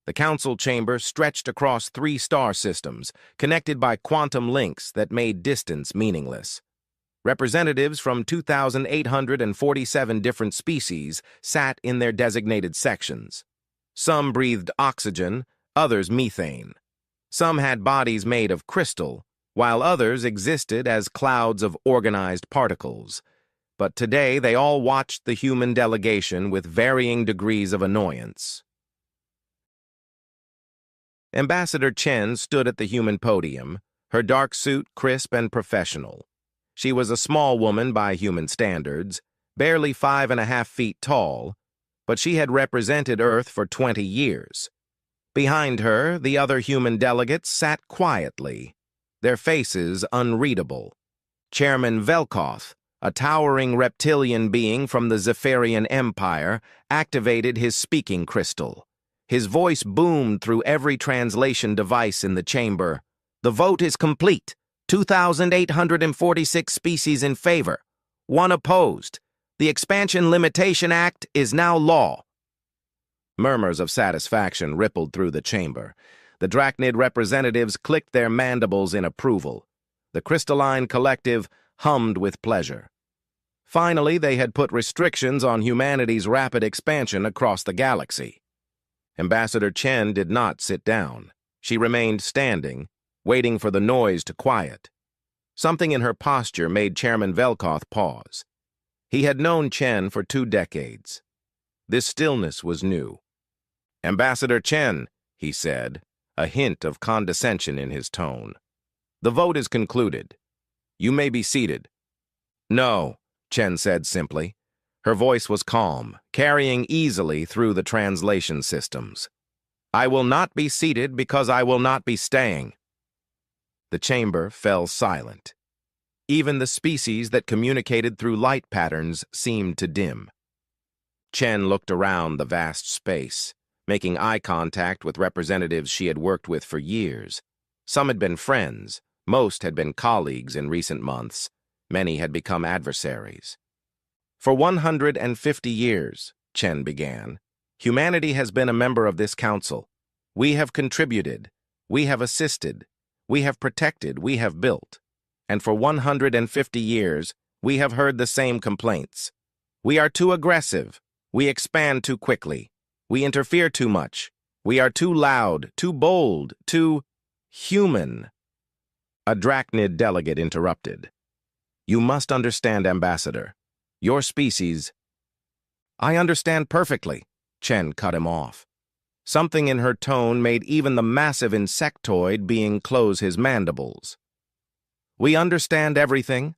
The council chamber stretched across 3 star systems, connected by quantum links that made distance meaningless. Representatives from 2,847 different species sat in their designated sections. Some breathed oxygen, others methane. Some had bodies made of crystal, while others existed as clouds of organized particles. But today they all watched the human delegation with varying degrees of annoyance. Ambassador Chen stood at the human podium, her dark suit crisp and professional. She was a small woman by human standards, barely 5.5 feet tall, but she had represented Earth for 20 years. Behind her, the other human delegates sat quietly, their faces unreadable. Chairman Velkoth, a towering reptilian being from the Zephyrian Empire, activated his speaking crystal. His voice boomed through every translation device in the chamber. "The vote is complete. 2,846 species in favor. 1 opposed. The Expansion Limitation Act is now law." Murmurs of satisfaction rippled through the chamber. The Drachnid representatives clicked their mandibles in approval. The crystalline collective hummed with pleasure. Finally, they had put restrictions on humanity's rapid expansion across the galaxy. Ambassador Chen did not sit down. She remained standing, waiting for the noise to quiet. Something in her posture made Chairman Velkoth pause. He had known Chen for 2 decades. This stillness was new. "Ambassador Chen," he said, a hint of condescension in his tone. "The vote is concluded. You may be seated." "No," Chen said simply. Her voice was calm, carrying easily through the translation systems. "I will not be seated because I will not be staying." The chamber fell silent. Even the species that communicated through light patterns seemed to dim. Chen looked around the vast space, making eye contact with representatives she had worked with for years. Some had been friends, most had been colleagues in recent months, many had become adversaries. "For 150 years, Chen began, humanity has been a member of this council. We have contributed, we have assisted, we have protected, we have built. And for 150 years, we have heard the same complaints. We are too aggressive, we expand too quickly, we interfere too much, we are too loud, too bold, too human." A Drachnid delegate interrupted. "You must understand, Ambassador. Your species—" "I understand perfectly," Chen cut him off. Something in her tone made even the massive insectoid being close his mandibles. "We understand everything.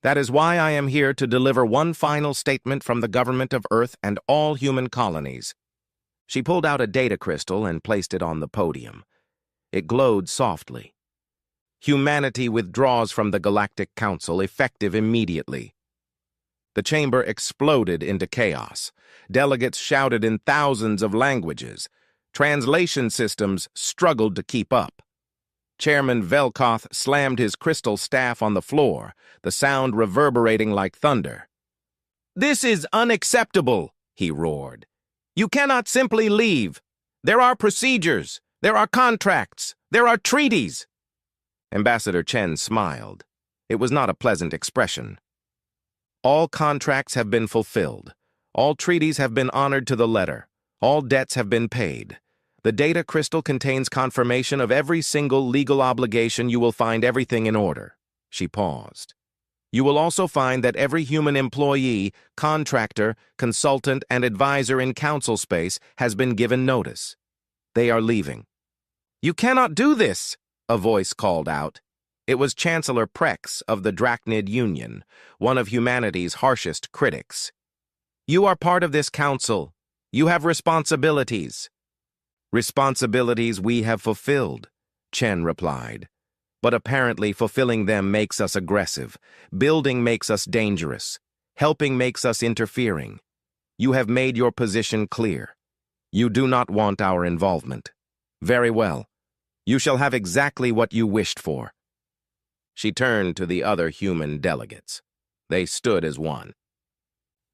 That is why I am here to deliver one final statement from the government of Earth and all human colonies." She pulled out a data crystal and placed it on the podium. It glowed softly. "Humanity withdraws from the Galactic Council, effective immediately." The chamber exploded into chaos. Delegates shouted in thousands of languages. Translation systems struggled to keep up. Chairman Velkoth slammed his crystal staff on the floor, the sound reverberating like thunder. "This is unacceptable," he roared. "You cannot simply leave. There are procedures, there are contracts, there are treaties." Ambassador Chen smiled. It was not a pleasant expression. "All contracts have been fulfilled. All treaties have been honored to the letter. All debts have been paid. The data crystal contains confirmation of every single legal obligation. You will find everything in order." She paused. "You will also find that every human employee, contractor, consultant, and advisor in council space has been given notice. They are leaving." "You cannot do this," a voice called out. It was Chancellor Prex of the Drachnid Union, one of humanity's harshest critics. "You are part of this council. You have responsibilities." "Responsibilities we have fulfilled," Chen replied. "But apparently fulfilling them makes us aggressive. Building makes us dangerous. Helping makes us interfering. You have made your position clear. You do not want our involvement. Very well. You shall have exactly what you wished for." She turned to the other human delegates. They stood as one.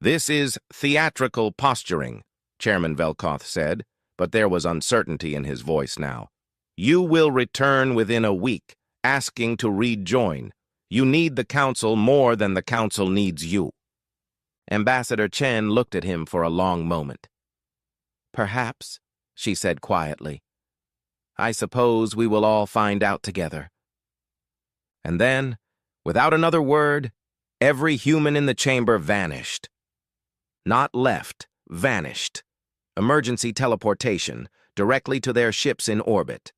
"This is theatrical posturing," Chairman Velkoth said, but there was uncertainty in his voice now. "You will return within a week, asking to rejoin. You need the council more than the council needs you." Ambassador Chen looked at him for a long moment. "Perhaps," she said quietly. "I suppose we will all find out together." And then, without another word, every human in the chamber vanished. Not left, vanished. Emergency teleportation, directly to their ships in orbit.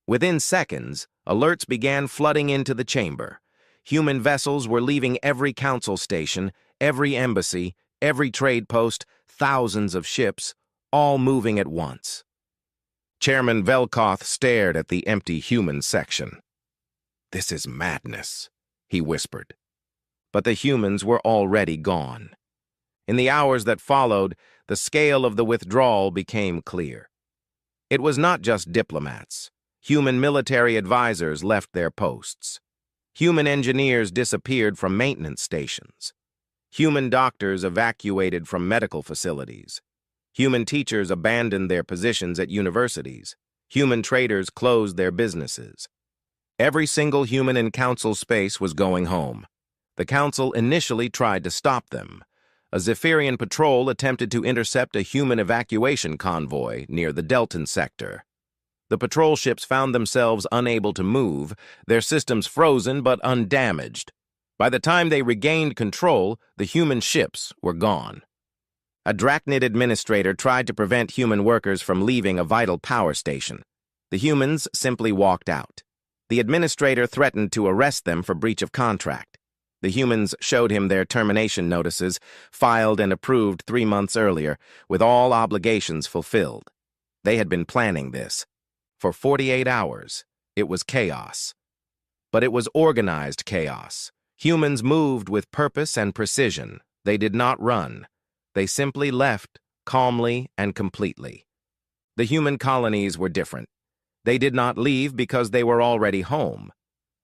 Within seconds, alerts began flooding into the chamber. Human vessels were leaving every council station, every embassy, every trade post, thousands of ships, all moving at once. Chairman Velkoth stared at the empty human section. "This is madness," he whispered. But the humans were already gone. In the hours that followed, the scale of the withdrawal became clear. It was not just diplomats. Human military advisors left their posts. Human engineers disappeared from maintenance stations. Human doctors evacuated from medical facilities. Human teachers abandoned their positions at universities. Human traders closed their businesses. Every single human in council space was going home. The council initially tried to stop them. A Zephyrian patrol attempted to intercept a human evacuation convoy near the Delton sector. The patrol ships found themselves unable to move, their systems frozen but undamaged. By the time they regained control, the human ships were gone. A Drachnid administrator tried to prevent human workers from leaving a vital power station. The humans simply walked out. The administrator threatened to arrest them for breach of contract. The humans showed him their termination notices, filed and approved 3 months earlier, with all obligations fulfilled. They had been planning this. For 48 hours, it was chaos. But it was organized chaos. Humans moved with purpose and precision. They did not run. They simply left, calmly and completely. The human colonies were different. They did not leave because they were already home.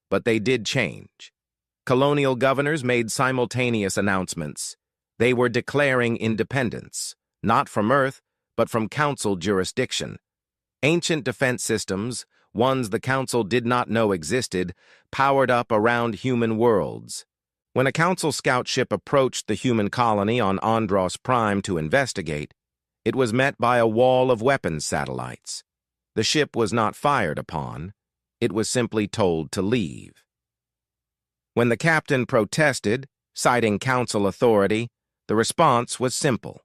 But they did change. Colonial governors made simultaneous announcements. They were declaring independence, not from Earth, but from Council jurisdiction. Ancient defense systems, ones the Council did not know existed, powered up around human worlds. When a Council scout ship approached the human colony on Andros Prime to investigate, it was met by a wall of weapons satellites. The ship was not fired upon. It was simply told to leave. When the captain protested, citing Council authority, the response was simple.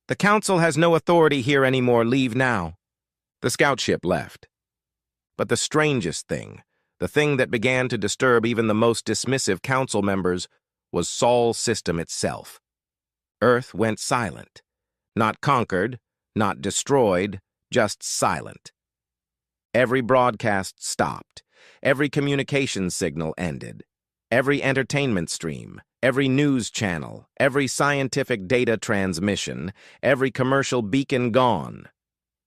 "The Council has no authority here anymore. Leave now." The scout ship left. But the strangest thing, the thing that began to disturb even the most dismissive Council members, was Sol's system itself. Earth went silent. Not conquered, not destroyed, just silent. Every broadcast stopped. Every communication signal ended. Every entertainment stream, every news channel, every scientific data transmission, every commercial beacon gone.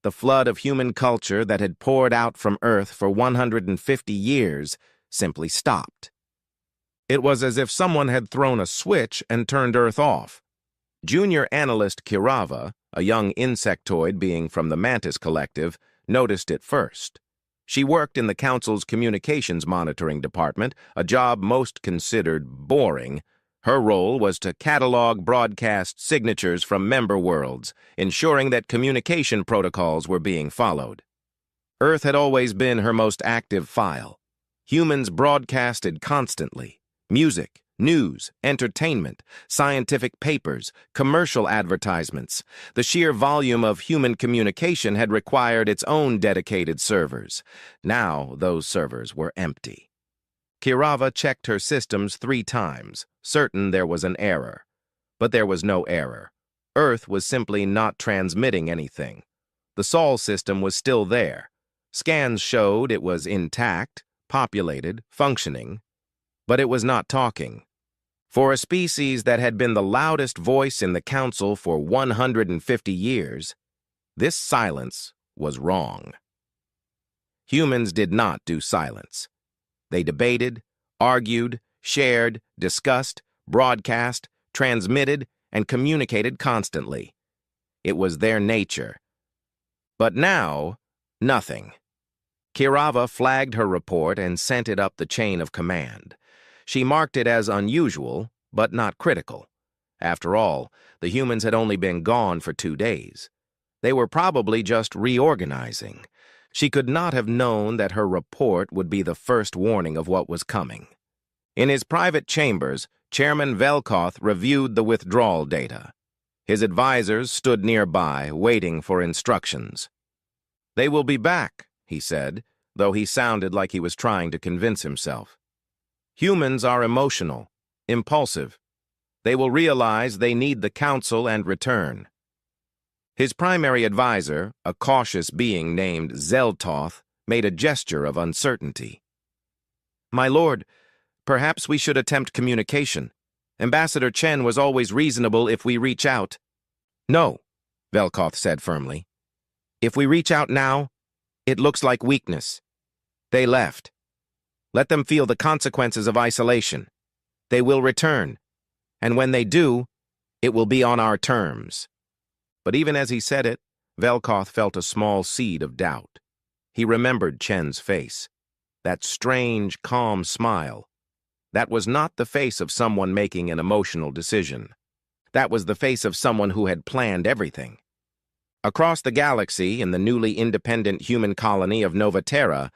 The flood of human culture that had poured out from Earth for 150 years simply stopped. It was as if someone had thrown a switch and turned Earth off. Junior analyst Kirava, a young insectoid being from the Mantis Collective, noticed it first. She worked in the Council's communications monitoring department, a job most considered boring. Her role was to catalog broadcast signatures from member worlds, ensuring that communication protocols were being followed. Earth had always been her most active file. Humans broadcasted constantly. Music, news, entertainment, scientific papers, commercial advertisements. The sheer volume of human communication had required its own dedicated servers. Now those servers were empty. Kirava checked her systems 3 times, certain there was an error. But there was no error. Earth was simply not transmitting anything. The Sol system was still there. Scans showed it was intact, populated, functioning. But it was not talking. For a species that had been the loudest voice in the Council for 150 years, this silence was wrong. Humans did not do silence. They debated, argued, shared, discussed, broadcast, transmitted, and communicated constantly. It was their nature. But now, nothing. Kirava flagged her report and sent it up the chain of command. She marked it as unusual, but not critical. After all, the humans had only been gone for 2 days. They were probably just reorganizing. She could not have known that her report would be the first warning of what was coming. In his private chambers, Chairman Velkoth reviewed the withdrawal data. His advisors stood nearby, waiting for instructions. "They will be back," he said, though he sounded like he was trying to convince himself. "Humans are emotional, impulsive. They will realize they need the council and return." His primary advisor, a cautious being named Zeltoth, made a gesture of uncertainty. "My lord, perhaps we should attempt communication. Ambassador Chen was always reasonable if we reach out." "No," Velkoth said firmly. "If we reach out now, it looks like weakness. They left. Let them feel the consequences of isolation. They will return, and when they do, it will be on our terms." But even as he said it, Velkoth felt a small seed of doubt. He remembered Chen's face. That strange, calm smile. That was not the face of someone making an emotional decision. That was the face of someone who had planned everything. Across the galaxy, in the newly independent human colony of Nova Terra,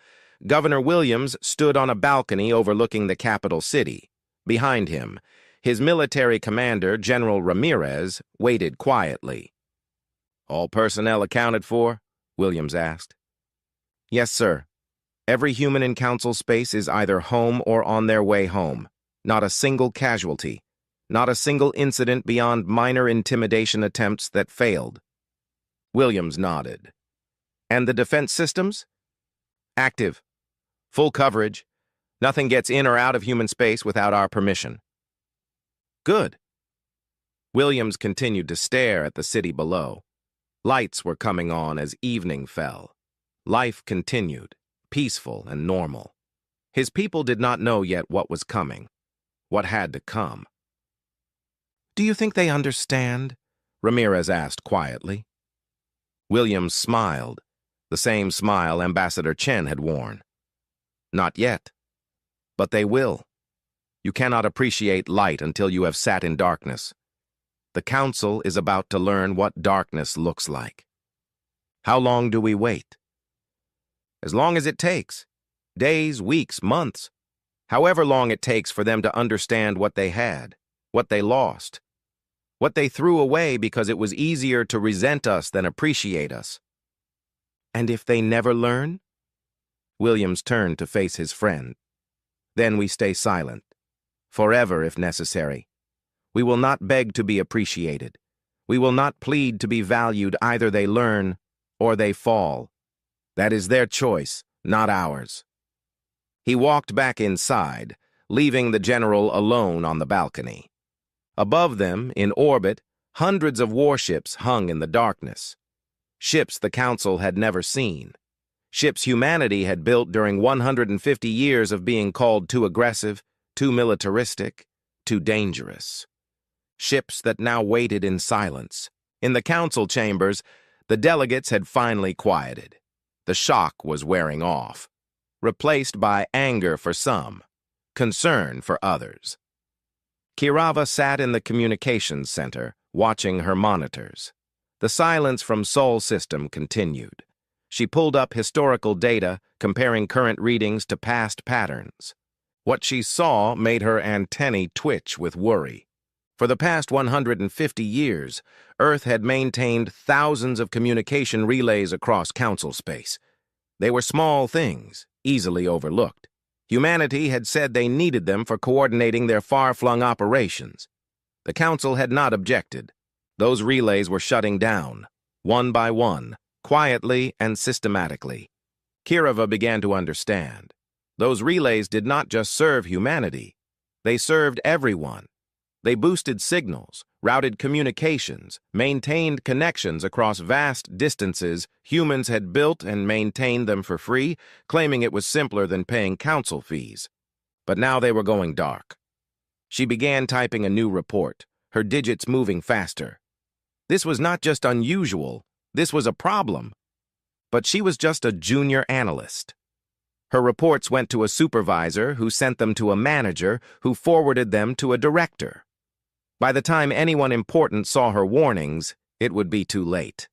Governor Williams stood on a balcony overlooking the capital city. Behind him, his military commander, General Ramirez, waited quietly. "All personnel accounted for?" Williams asked. "Yes, sir. Every human in council space is either home or on their way home. Not a single casualty. Not a single incident beyond minor intimidation attempts that failed." Williams nodded. "And the defense systems?" "Active. Full coverage. Nothing gets in or out of human space without our permission." "Good." Williams continued to stare at the city below. Lights were coming on as evening fell. Life continued, peaceful and normal. His people did not know yet what was coming, what had to come. "Do you think they understand?" Ramirez asked quietly. Williams smiled, the same smile Ambassador Chen had worn. "Not yet. But they will. You cannot appreciate light until you have sat in darkness. The council is about to learn what darkness looks like." "How long do we wait?" "As long as it takes. Days, weeks, months. However long it takes for them to understand what they had, what they lost, what they threw away because it was easier to resent us than appreciate us." "And if they never learn?" Williams turned to face his friend. "Then we stay silent. Forever if necessary. We will not beg to be appreciated. We will not plead to be valued. Either they learn or they fall. That is their choice, not ours." He walked back inside, leaving the general alone on the balcony. Above them, in orbit, hundreds of warships hung in the darkness. Ships the Council had never seen. Ships humanity had built during 150 years of being called too aggressive, too militaristic, too dangerous. Ships that now waited in silence. In the council chambers, the delegates had finally quieted. The shock was wearing off, replaced by anger for some, concern for others. Kirava sat in the communications center, watching her monitors. The silence from Sol System continued. She pulled up historical data, comparing current readings to past patterns. What she saw made her antennae twitch with worry. For the past 150 years, Earth had maintained thousands of communication relays across council space. They were small things, easily overlooked. Humanity had said they needed them for coordinating their far-flung operations. The council had not objected. Those relays were shutting down, one by one, quietly and systematically. Kirava began to understand. Those relays did not just serve humanity. They served everyone. They boosted signals, routed communications, maintained connections across vast distances. Humans had built and maintained them for free, claiming it was simpler than paying council fees. But now they were going dark. She began typing a new report, her digits moving faster. This was not just unusual, this was a problem. but she was just a junior analyst. Her reports went to a supervisor who sent them to a manager who forwarded them to a director. By the time anyone important saw her warnings, it would be too late.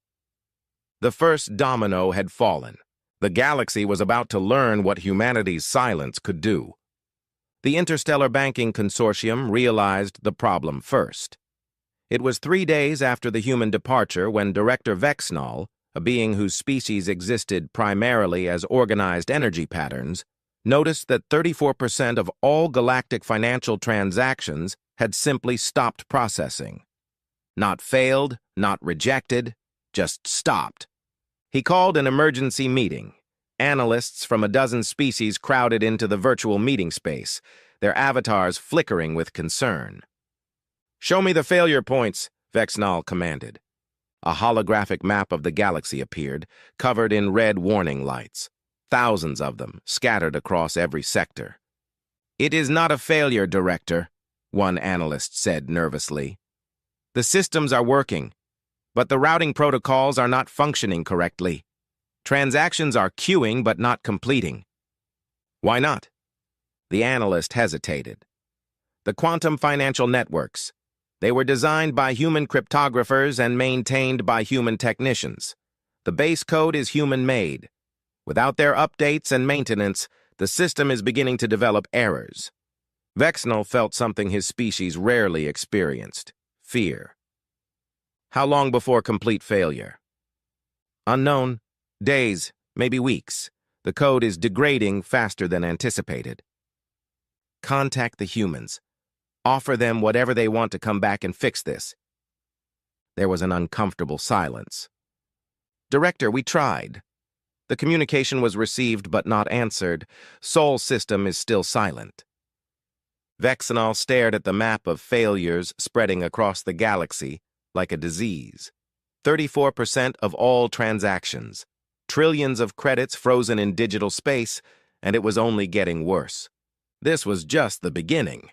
The first domino had fallen. The galaxy was about to learn what humanity's silence could do. The Interstellar Banking Consortium realized the problem first. It was 3 days after the human departure when Director Vexnall, a being whose species existed primarily as organized energy patterns, noticed that 34% of all galactic financial transactions had simply stopped processing. Not failed, not rejected, just stopped. He called an emergency meeting. Analysts from a dozen species crowded into the virtual meeting space, their avatars flickering with concern. "Show me the failure points," Vexnall commanded. A holographic map of the galaxy appeared, covered in red warning lights, thousands of them scattered across every sector. "It is not a failure, Director," one analyst said nervously. "The systems are working, but the routing protocols are not functioning correctly. Transactions are queuing but not completing." "Why not?" The analyst hesitated. "The quantum financial networks. They were designed by human cryptographers and maintained by human technicians. The base code is human-made. Without their updates and maintenance, the system is beginning to develop errors." Vexnall felt something his species rarely experienced: fear. "How long before complete failure?" "Unknown. Days, maybe weeks. The code is degrading faster than anticipated." "Contact the humans. Offer them whatever they want to come back and fix this." There was an uncomfortable silence. "Director, we tried. The communication was received but not answered. Sol system is still silent." Vexnall stared at the map of failures spreading across the galaxy like a disease. 34% of all transactions. Trillions of credits frozen in digital space, and it was only getting worse. This was just the beginning.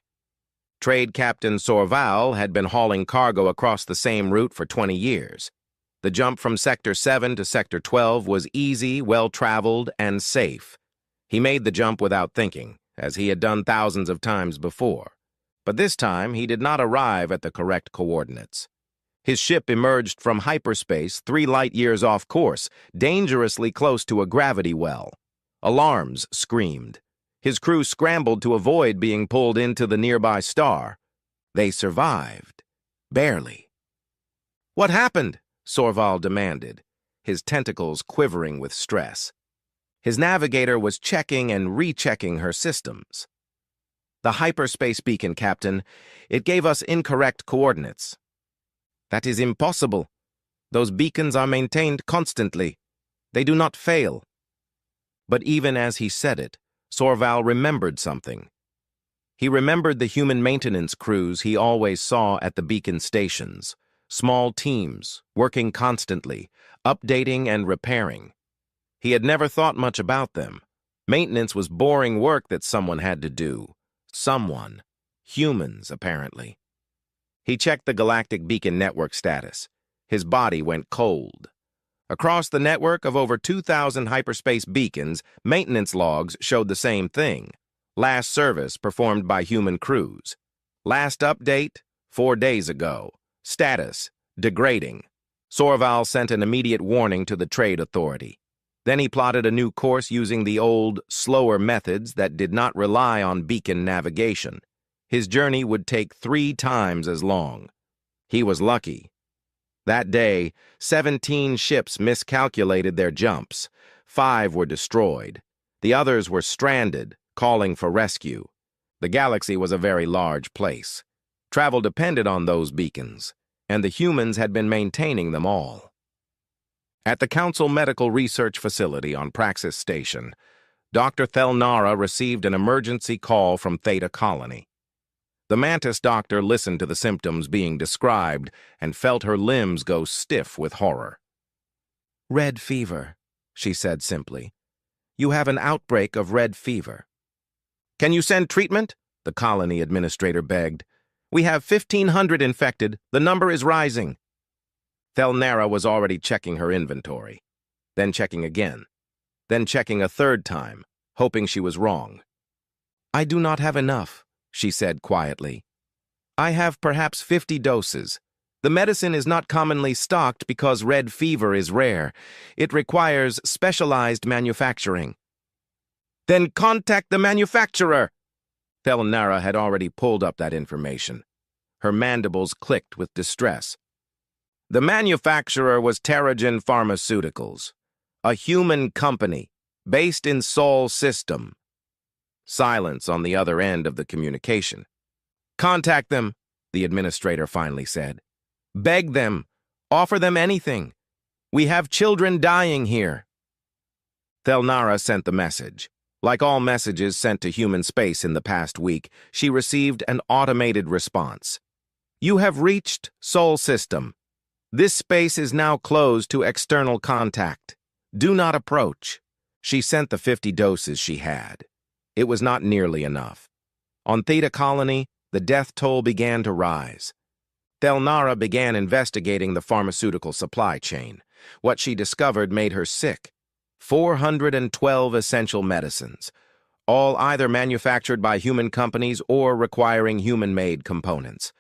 Trade Captain Sorval had been hauling cargo across the same route for 20 years. The jump from Sector 7 to Sector 12 was easy, well-traveled, and safe. He made the jump without thinking, as he had done thousands of times before. But this time, he did not arrive at the correct coordinates. His ship emerged from hyperspace 3 light-years off course, dangerously close to a gravity well. Alarms screamed. His crew scrambled to avoid being pulled into the nearby star. They survived. Barely. "What happened?" Sorval demanded, his tentacles quivering with stress. His navigator was checking and rechecking her systems. "The hyperspace beacon, Captain. It gave us incorrect coordinates." "That is impossible. Those beacons are maintained constantly. They do not fail." But even as he said it, Sorval remembered something. He remembered the human maintenance crews he always saw at the beacon stations, small teams, working constantly, updating and repairing. He had never thought much about them. Maintenance was boring work that someone had to do. Someone. Humans, apparently. He checked the galactic beacon network status. His body went cold. Across the network of over 2,000 hyperspace beacons, maintenance logs showed the same thing. Last service performed by human crews. Last update, 4 days ago. Status, degrading. Sorval sent an immediate warning to the Trade Authority. Then he plotted a new course using the old, slower methods that did not rely on beacon navigation. His journey would take 3 times as long. He was lucky. That day, 17 ships miscalculated their jumps. 5 were destroyed. The others were stranded, calling for rescue. The galaxy was a very large place. Travel depended on those beacons, and the humans had been maintaining them all. At the Council Medical Research Facility on Praxis Station, Dr. Thelnara received an emergency call from Theta Colony. The Mantis doctor listened to the symptoms being described and felt her limbs go stiff with horror. "Red fever," she said simply. "You have an outbreak of red fever." "Can you send treatment?" the colony administrator begged. "We have 1,500 infected. The number is rising." Thelnara was already checking her inventory. then checking again, then checking a third time, hoping she was wrong. "I do not have enough," she said quietly. "I have perhaps 50 doses. The medicine is not commonly stocked because red fever is rare. It requires specialized manufacturing." "Then contact the manufacturer!" Thelnara had already pulled up that information. Her mandibles clicked with distress. The manufacturer was Terrigen Pharmaceuticals, a human company based in Sol System. Silence on the other end of the communication. "Contact them," the administrator finally said. "Beg them. Offer them anything. We have children dying here." Thelnara sent the message. Like all messages sent to human space in the past week, she received an automated response. "You have reached Sol System. This space is now closed to external contact. Do not approach." She sent the 50 doses she had. It was not nearly enough. On Theta Colony, the death toll began to rise. Thelnara began investigating the pharmaceutical supply chain. What she discovered made her sick. 412 essential medicines, all either manufactured by human companies or requiring human-made components.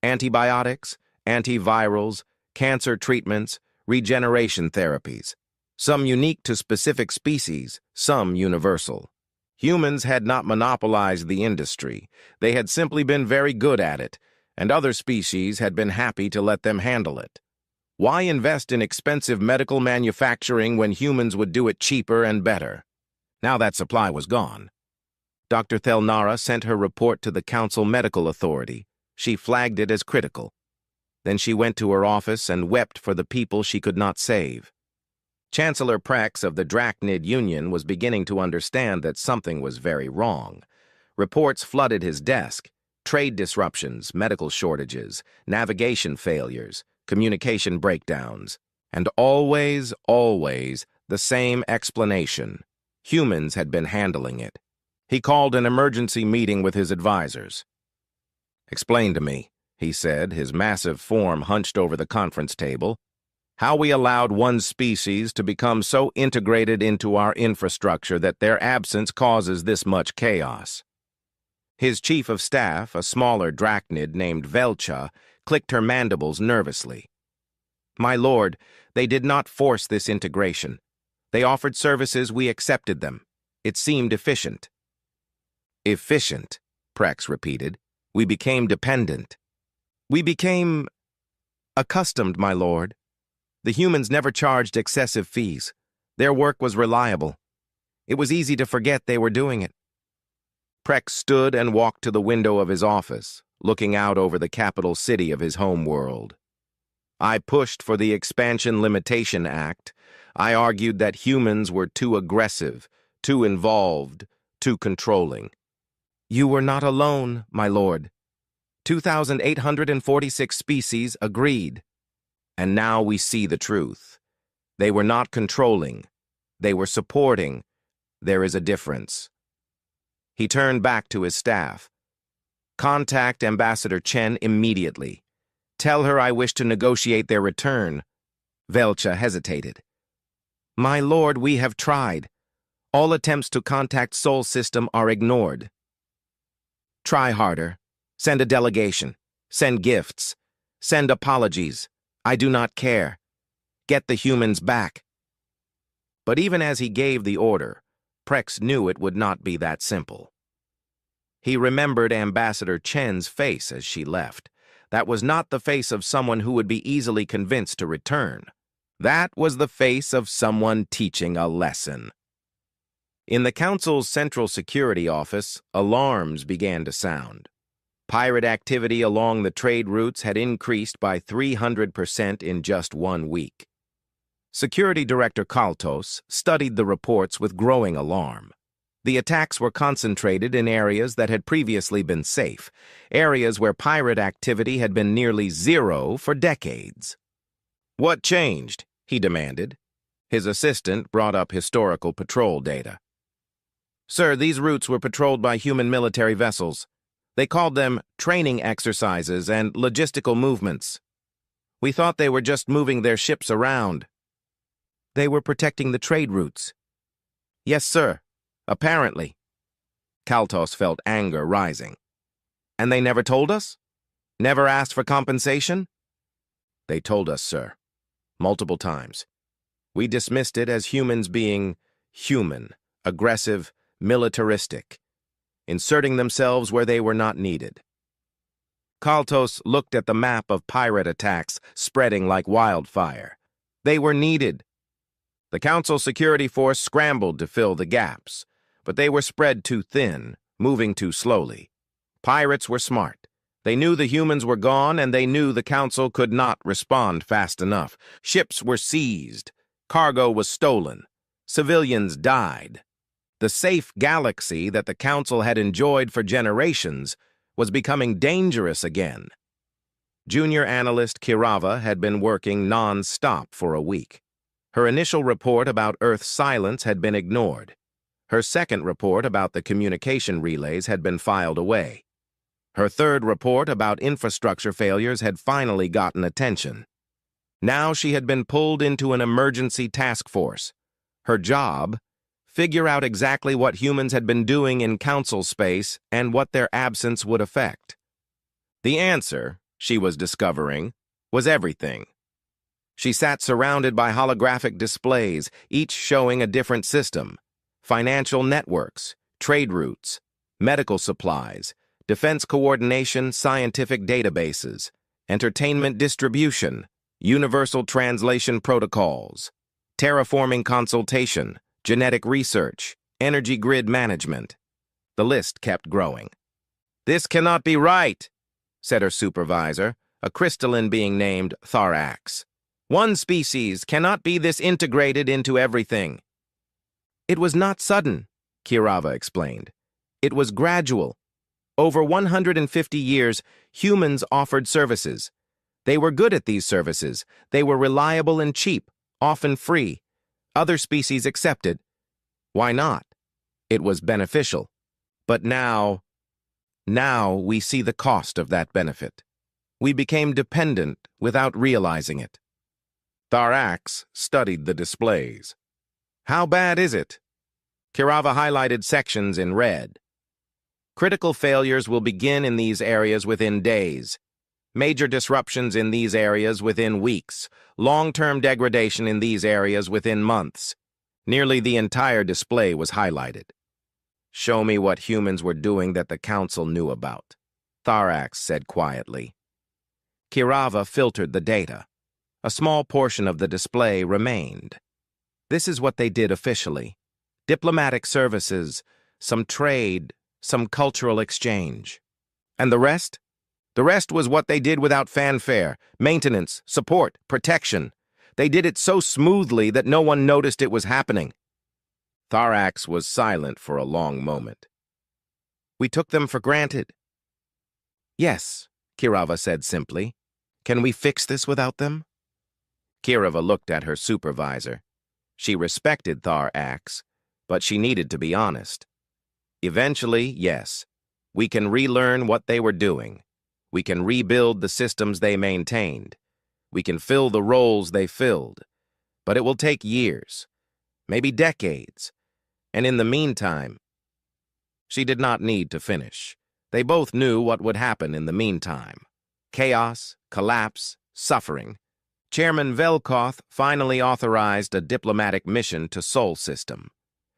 Antibiotics, antivirals, cancer treatments, regeneration therapies, some unique to specific species, some universal. Humans had not monopolized the industry. They had simply been very good at it, and other species had been happy to let them handle it. Why invest in expensive medical manufacturing when humans would do it cheaper and better? Now that supply was gone. Dr. Thelnara sent her report to the Council Medical Authority. She flagged it as critical. Then she went to her office and wept for the people she could not save. Chancellor Prex of the Drachnid Union was beginning to understand that something was very wrong. Reports flooded his desk. Trade disruptions, medical shortages, navigation failures, communication breakdowns, and always, always the same explanation. Humans had been handling it. He called an emergency meeting with his advisors. "Explain to me," he said, his massive form hunched over the conference table, "how we allowed one species to become so integrated into our infrastructure that their absence causes this much chaos." His chief of staff, a smaller drachnid named Velcha, clicked her mandibles nervously. "My lord, they did not force this integration. They offered services, we accepted them. It seemed efficient." "Efficient," Prex repeated. "We became dependent." "We became accustomed, my lord. The humans never charged excessive fees. Their work was reliable. It was easy to forget they were doing it." Prex stood and walked to the window of his office, looking out over the capital city of his home world. "I pushed for the Expansion Limitation Act. I argued that humans were too aggressive, too involved, too controlling." "You were not alone, my lord. 2,846 species agreed. And now we see the truth. They were not controlling. They were supporting. There is a difference." He turned back to his staff. "Contact Ambassador Chen immediately. Tell her I wish to negotiate their return." Velcha hesitated. "My lord, we have tried. All attempts to contact Sol System are ignored." "Try harder. Send a delegation. Send gifts. Send apologies. I do not care. Get the humans back." But even as he gave the order, Prex knew it would not be that simple. He remembered Ambassador Chen's face as she left. That was not the face of someone who would be easily convinced to return. That was the face of someone teaching a lesson. In the Council's Central Security Office, alarms began to sound. Pirate activity along the trade routes had increased by 300% in just 1 week. Security Director Kaltos studied the reports with growing alarm. The attacks were concentrated in areas that had previously been safe, areas where pirate activity had been nearly zero for decades. "What changed?" he demanded. His assistant brought up historical patrol data. "Sir, these routes were patrolled by human military vessels. They called them training exercises and logistical movements. We thought they were just moving their ships around." They were protecting the trade routes. Yes, sir. Apparently. Kaltos felt anger rising. And they never told us? Never asked for compensation? They told us, sir. Multiple times. We dismissed it as humans being human, aggressive, militaristic, inserting themselves where they were not needed. Kaltos looked at the map of pirate attacks spreading like wildfire. They were needed. The Council security force scrambled to fill the gaps, but they were spread too thin, moving too slowly. Pirates were smart. They knew the humans were gone, and they knew the Council could not respond fast enough. Ships were seized. Cargo was stolen. Civilians died. The safe galaxy that the Council had enjoyed for generations was becoming dangerous again. Junior analyst Kirava had been working non-stop for a week. Her initial report about Earth's silence had been ignored. Her second report about the communication relays had been filed away. Her third report about infrastructure failures had finally gotten attention. Now she had been pulled into an emergency task force. Her job: figure out exactly what humans had been doing in Council space and what their absence would affect. The answer, she was discovering, was everything. She sat surrounded by holographic displays, each showing a different system: financial networks, trade routes, medical supplies, defense coordination, scientific databases, entertainment distribution, universal translation protocols, terraforming consultation, genetic research, energy grid management. The list kept growing. "This cannot be right," said her supervisor, a crystalline being named Thorax. "One species cannot be this integrated into everything." "It was not sudden," Kirava explained. "It was gradual. Over 150 years, humans offered services. They were good at these services. They were reliable and cheap, often free. Other species accepted. Why not? It was beneficial. But now we see the cost of that benefit. We became dependent without realizing it." Thorax studied the displays. "How bad is it?" Kirava highlighted sections in red. "Critical failures will begin in these areas within days. Major disruptions in these areas within weeks. Long-term degradation in these areas within months." Nearly the entire display was highlighted. "Show me what humans were doing that the Council knew about," Thorax said quietly. Kirava filtered the data. A small portion of the display remained. "This is what they did officially. Diplomatic services, some trade, some cultural exchange. And the rest? The rest was what they did without fanfare: maintenance, support, protection. They did it so smoothly that no one noticed it was happening." Thorax was silent for a long moment. "We took them for granted." "Yes," Kirava said simply. "Can we fix this without them?" Kirava looked at her supervisor. She respected Thorax, but she needed to be honest. "Eventually, yes. We can relearn what they were doing. We can rebuild the systems they maintained. We can fill the roles they filled. But it will take years, maybe decades. And in the meantime—" She did not need to finish. They both knew what would happen in the meantime: chaos, collapse, suffering. Chairman Velkoth finally authorized a diplomatic mission to Sol System.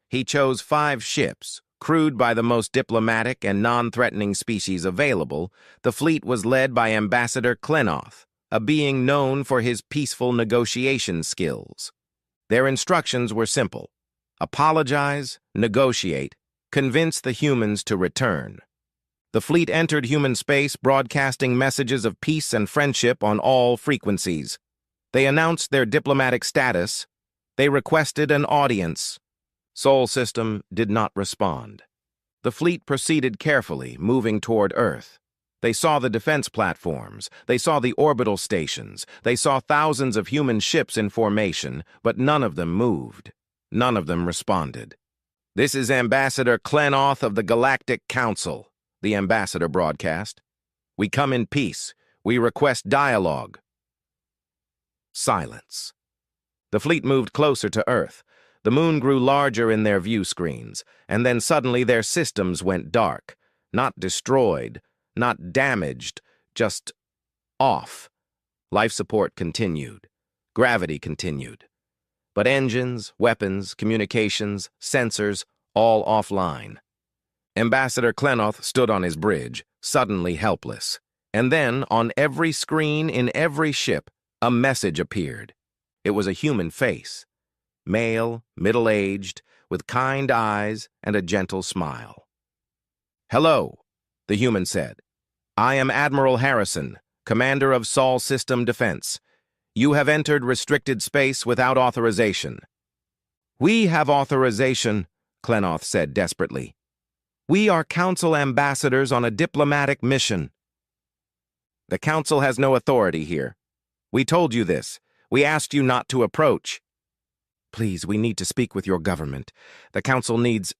He chose 5 ships, crewed by the most diplomatic and non-threatening species available. The fleet was led by Ambassador Klenoth, a being known for his peaceful negotiation skills. Their instructions were simple: apologize, negotiate, convince the humans to return. The fleet entered human space, broadcasting messages of peace and friendship on all frequencies. They announced their diplomatic status. They requested an audience. Sol System did not respond. The fleet proceeded carefully, moving toward Earth. They saw the defense platforms. They saw the orbital stations. They saw thousands of human ships in formation, but none of them moved. None of them responded. "This is Ambassador Klenoth of the Galactic Council," the ambassador broadcast. "We come in peace. We request dialogue." Silence. The fleet moved closer to Earth. The moon grew larger in their view screens, and then suddenly their systems went dark. Not destroyed, not damaged, just off. Life support continued. Gravity continued. But engines, weapons, communications, sensors, all offline. Ambassador Klenoth stood on his bridge, suddenly helpless. And then, on every screen in every ship, a message appeared. It was a human face. Male, middle-aged, with kind eyes and a gentle smile. "Hello," the human said. "I am Admiral Harrison, commander of Sol System Defense. You have entered restricted space without authorization." "We have authorization," Klenoth said desperately. "We are Council ambassadors on a diplomatic mission." "The Council has no authority here. We told you this. We asked you not to approach." "Please, we need to speak with your government. The Council needs—"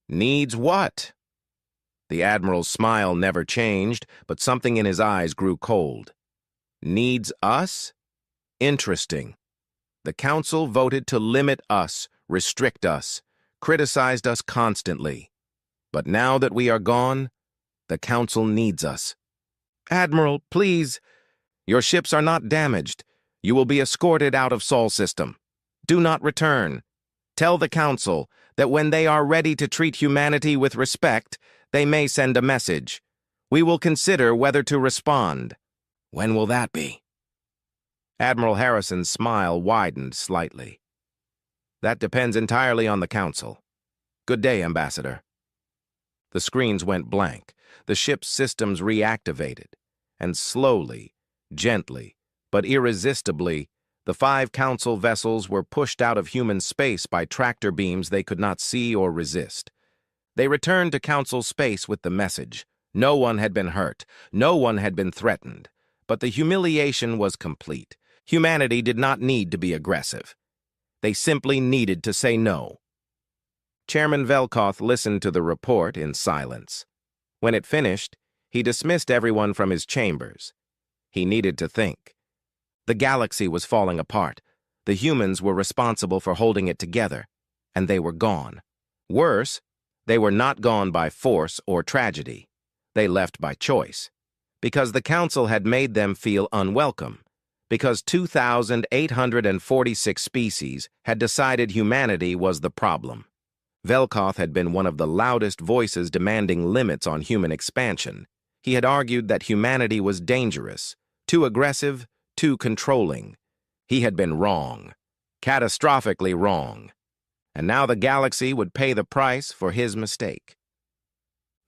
"Needs what?" The Admiral's smile never changed, but something in his eyes grew cold. "Needs us? Interesting. The Council voted to limit us, restrict us, criticized us constantly. But now that we are gone, the Council needs us." "Admiral, please." "Your ships are not damaged. You will be escorted out of Sol System. Do not return. Tell the Council that when they are ready to treat humanity with respect, they may send a message. We will consider whether to respond." "When will that be?" Admiral Harrison's smile widened slightly. "That depends entirely on the Council. Good day, Ambassador." The screens went blank. The ship's systems reactivated. And slowly, gently, but irresistibly, the 5 Council vessels were pushed out of human space by tractor beams they could not see or resist. They returned to Council space with the message. No one had been hurt. No one had been threatened. But the humiliation was complete. Humanity did not need to be aggressive. They simply needed to say no. Chairman Velkoth listened to the report in silence. When it finished, he dismissed everyone from his chambers. He needed to think. The galaxy was falling apart. The humans were responsible for holding it together, and they were gone. Worse, they were not gone by force or tragedy. They left by choice. Because the Council had made them feel unwelcome. Because 2,846 species had decided humanity was the problem. Velkoth had been one of the loudest voices demanding limits on human expansion. He had argued that humanity was dangerous, too aggressive, too controlling. He had been wrong, catastrophically wrong. And now the galaxy would pay the price for his mistake.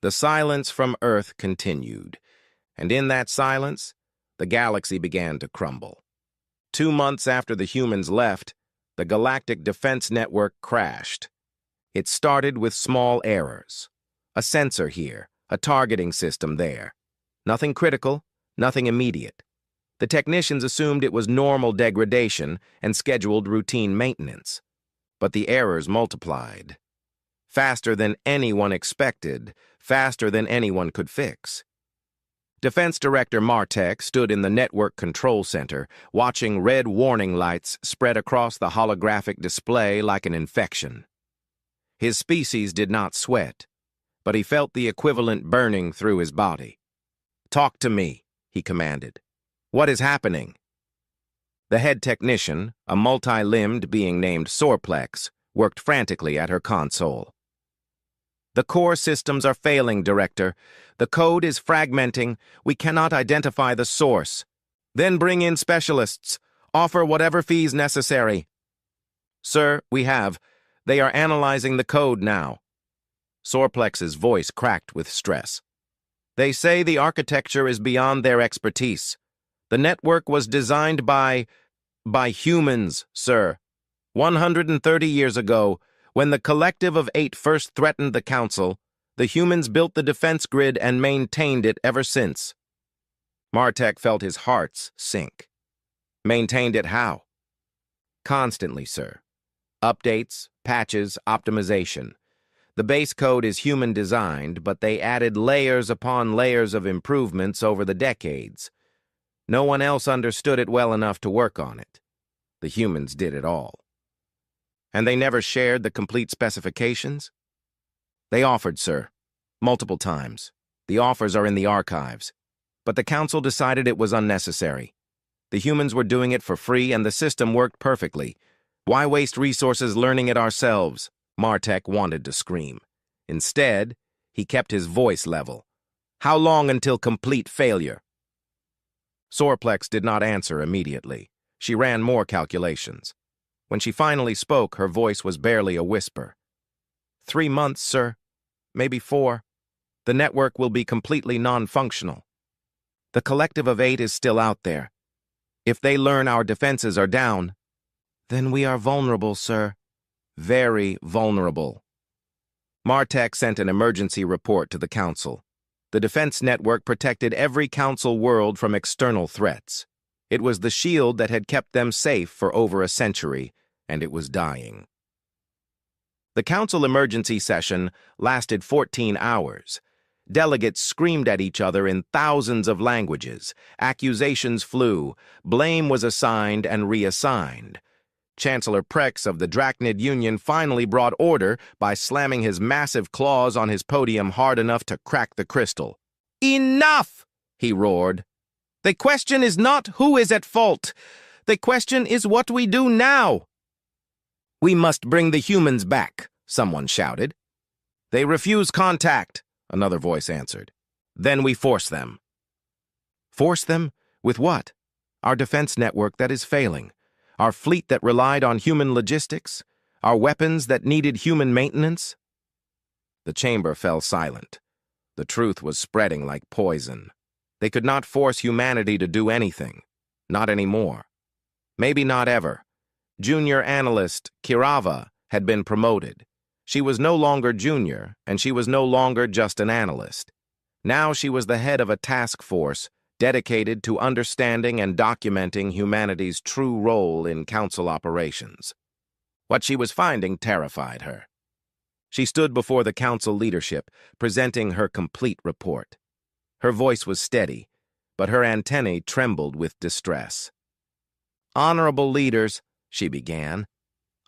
The silence from Earth continued, and in that silence, the galaxy began to crumble. 2 months after the humans left, the galactic defense network crashed. It started with small errors. A sensor here, a targeting system there. Nothing critical, nothing immediate. The technicians assumed it was normal degradation and scheduled routine maintenance. But the errors multiplied. Faster than anyone expected, faster than anyone could fix. Defense Director Martek stood in the network control center, watching red warning lights spread across the holographic display like an infection. His species did not sweat, but he felt the equivalent burning through his body. "Talk to me," he commanded. "What is happening?" The head technician, a multi-limbed being named Sorplex, worked frantically at her console. "The core systems are failing, Director. The code is fragmenting. We cannot identify the source. Then bring in specialists. Offer whatever fees necessary." "Sir, we have. They are analyzing the code now." Sorplex's voice cracked with stress. "They say the architecture is beyond their expertise. The network was designed by humans, sir. 130 years ago, when the collective of 8 first threatened the Council, the humans built the defense grid and maintained it ever since." Martek felt his heart sink. "Maintained it how?" "Constantly, sir. Updates, patches, optimization. The base code is human-designed, but they added layers upon layers of improvements over the decades. No one else understood it well enough to work on it. The humans did it all. And they never shared the complete specifications? They offered, sir, multiple times. The offers are in the archives. But the council decided it was unnecessary. The humans were doing it for free and the system worked perfectly. Why waste resources learning it ourselves? Martek wanted to scream. Instead, he kept his voice level. How long until complete failure? Sorplex did not answer immediately. She ran more calculations. When she finally spoke, her voice was barely a whisper. 3 months, sir. Maybe 4. The network will be completely non-functional. The collective of 8 is still out there. If they learn our defenses are down, then we are vulnerable, sir. Very vulnerable. Martek sent an emergency report to the council. The defense network protected every council world from external threats. It was the shield that had kept them safe for over a century, and it was dying. The council emergency session lasted 14 hours. Delegates screamed at each other in thousands of languages. Accusations flew. Blame was assigned and reassigned. Chancellor Prex of the Drachnid Union finally brought order by slamming his massive claws on his podium hard enough to crack the crystal. "Enough!" he roared. "The question is not who is at fault. The question is what we do now." "We must bring the humans back," someone shouted. "They refuse contact," another voice answered. "Then we force them." Force them? With what? Our defense network that is failing. Our fleet that relied on human logistics? Our weapons that needed human maintenance? The chamber fell silent. The truth was spreading like poison. They could not force humanity to do anything. Not anymore. Maybe not ever. Junior analyst Kirava had been promoted. She was no longer junior, and she was no longer just an analyst. Now she was the head of a task force dedicated to understanding and documenting humanity's true role in council operations. What she was finding terrified her. She stood before the council leadership, presenting her complete report. Her voice was steady, but her antennae trembled with distress. "Honorable leaders," she began,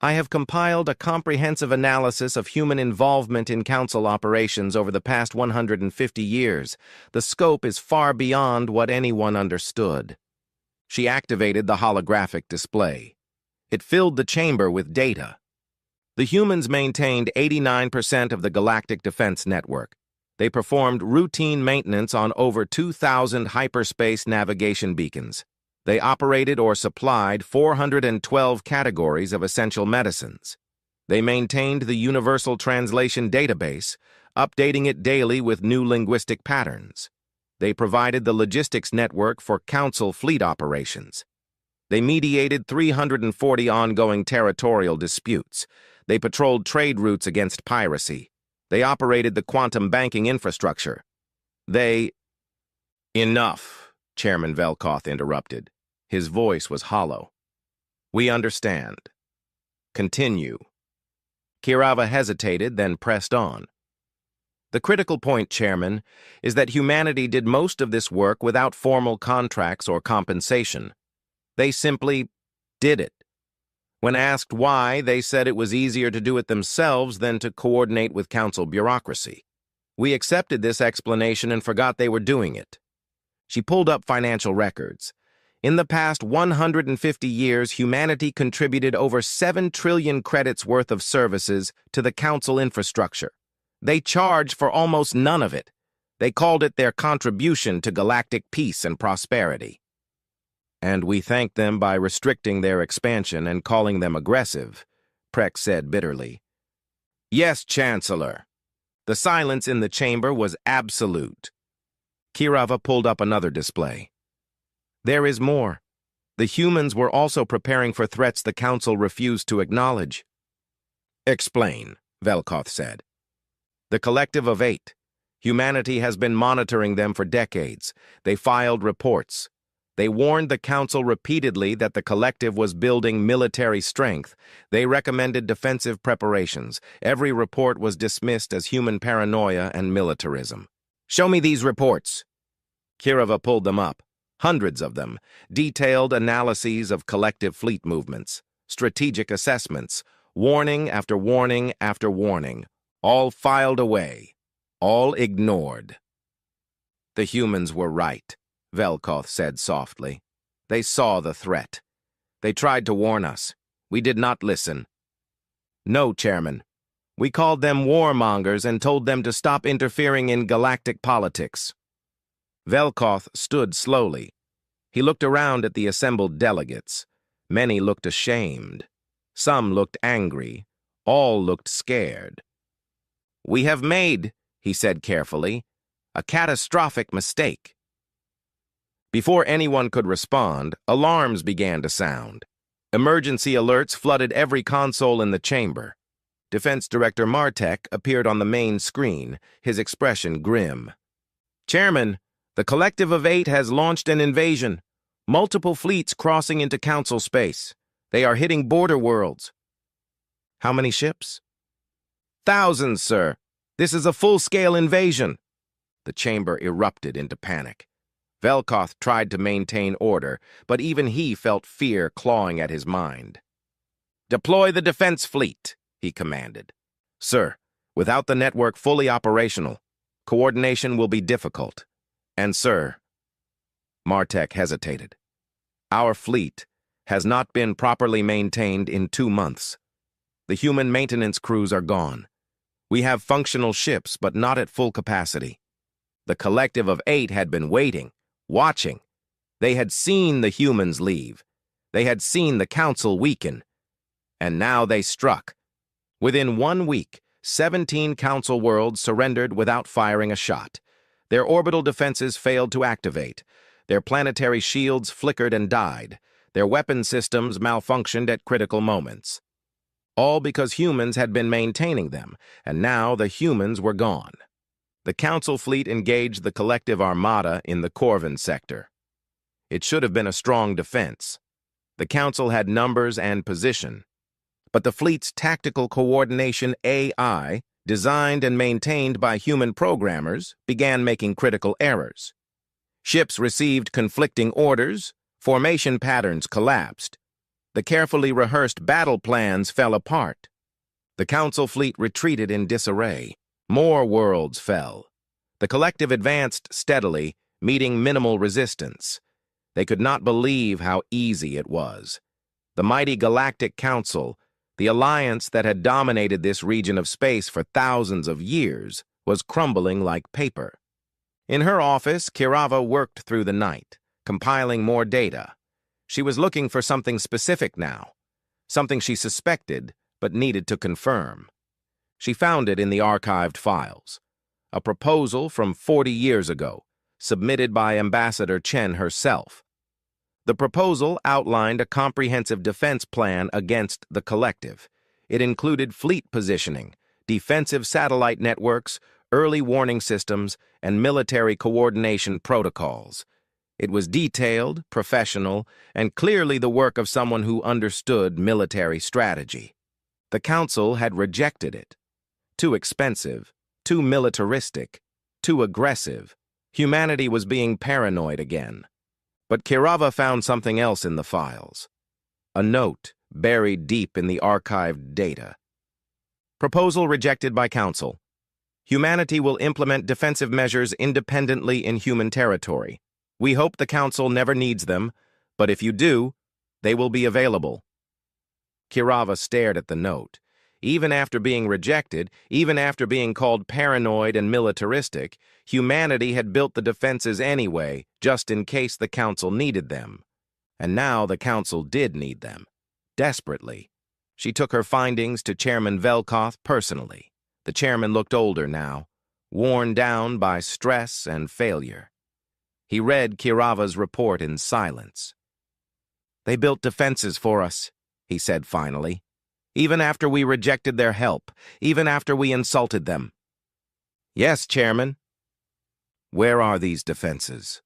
"I have compiled a comprehensive analysis of human involvement in council operations over the past 150 years. The scope is far beyond what anyone understood." She activated the holographic display. It filled the chamber with data. The humans maintained 89% of the galactic defense network. They performed routine maintenance on over 2,000 hyperspace navigation beacons. They operated or supplied 412 categories of essential medicines. They maintained the Universal Translation Database, updating it daily with new linguistic patterns. They provided the logistics network for council fleet operations. They mediated 340 ongoing territorial disputes. They patrolled trade routes against piracy. They operated the quantum banking infrastructure. Enough, Chairman Velkoth interrupted. His voice was hollow. "We understand. Continue." Kirava hesitated, then pressed on. "The critical point, Chairman, is that humanity did most of this work without formal contracts or compensation. They simply did it. When asked why, they said it was easier to do it themselves than to coordinate with council bureaucracy. We accepted this explanation and forgot they were doing it." She pulled up financial records. In the past 150 years, humanity contributed over 7 trillion credits worth of services to the council infrastructure. They charged for almost none of it. They called it their contribution to galactic peace and prosperity. "And we thanked them by restricting their expansion and calling them aggressive," Prex said bitterly. "Yes, Chancellor." The silence in the chamber was absolute. Kirava pulled up another display. "There is more. The humans were also preparing for threats the council refused to acknowledge." "Explain," Velkoth said. "The collective of 8. Humanity has been monitoring them for decades. They filed reports. They warned the council repeatedly that the collective was building military strength. They recommended defensive preparations. Every report was dismissed as human paranoia and militarism." "Show me these reports." Kirava pulled them up. Hundreds of them, detailed analyses of collective fleet movements, strategic assessments, warning after warning after warning, all filed away, all ignored. The humans were right, Velkoth said softly. They saw the threat. They tried to warn us. We did not listen. No, Chairman. We called them warmongers and told them to stop interfering in galactic politics. Velkoth stood slowly. He looked around at the assembled delegates. Many looked ashamed. Some looked angry. All looked scared. We have made, he said carefully, a catastrophic mistake. Before anyone could respond, alarms began to sound. Emergency alerts flooded every console in the chamber. Defense Director Martek appeared on the main screen, his expression grim. Chairman, the Collective of 8 has launched an invasion. Multiple fleets crossing into Council space. They are hitting border worlds. How many ships? Thousands, sir. This is a full-scale invasion. The chamber erupted into panic. Velkoth tried to maintain order, but even he felt fear clawing at his mind. Deploy the defense fleet, he commanded. Sir, without the network fully operational, coordination will be difficult. And sir, Martek hesitated. Our fleet has not been properly maintained in 2 months. The human maintenance crews are gone. We have functional ships, but not at full capacity. The Collective of 8 had been waiting, watching. They had seen the humans leave. They had seen the Council weaken. And now they struck. Within 1 week, 17 Council worlds surrendered without firing a shot. Their orbital defenses failed to activate. Their planetary shields flickered and died. Their weapon systems malfunctioned at critical moments. All because humans had been maintaining them, and now the humans were gone. The Council fleet engaged the Collective Armada in the Corvin sector. It should have been a strong defense. The Council had numbers and position. But the fleet's tactical coordination AI, designed and maintained by human programmers, began making critical errors. Ships received conflicting orders, formation patterns collapsed. The carefully rehearsed battle plans fell apart. The Council fleet retreated in disarray. More worlds fell. The Collective advanced steadily, meeting minimal resistance. They could not believe how easy it was. The mighty Galactic Council, the alliance that had dominated this region of space for thousands of years, was crumbling like paper. In her office, Kirava worked through the night, compiling more data. She was looking for something specific now, something she suspected but needed to confirm. She found it in the archived files, a proposal from 40 years ago, submitted by Ambassador Chen herself. The proposal outlined a comprehensive defense plan against the Collective. It included fleet positioning, defensive satellite networks, early warning systems, and military coordination protocols. It was detailed, professional, and clearly the work of someone who understood military strategy. The Council had rejected it. Too expensive, too militaristic, too aggressive. Humanity was being paranoid again. But Kirava found something else in the files. A note buried deep in the archived data. Proposal rejected by Council. Humanity will implement defensive measures independently in human territory. We hope the Council never needs them, but if you do, they will be available. Kirava stared at the note. Even after being rejected, even after being called paranoid and militaristic, humanity had built the defenses anyway, just in case the Council needed them. And now the Council did need them. Desperately. She took her findings to Chairman Velkoth personally. The chairman looked older now, worn down by stress and failure. He read Kirava's report in silence. They built defenses for us, he said finally. Even after we rejected their help, even after we insulted them. Yes, Chairman. Where are these defenses?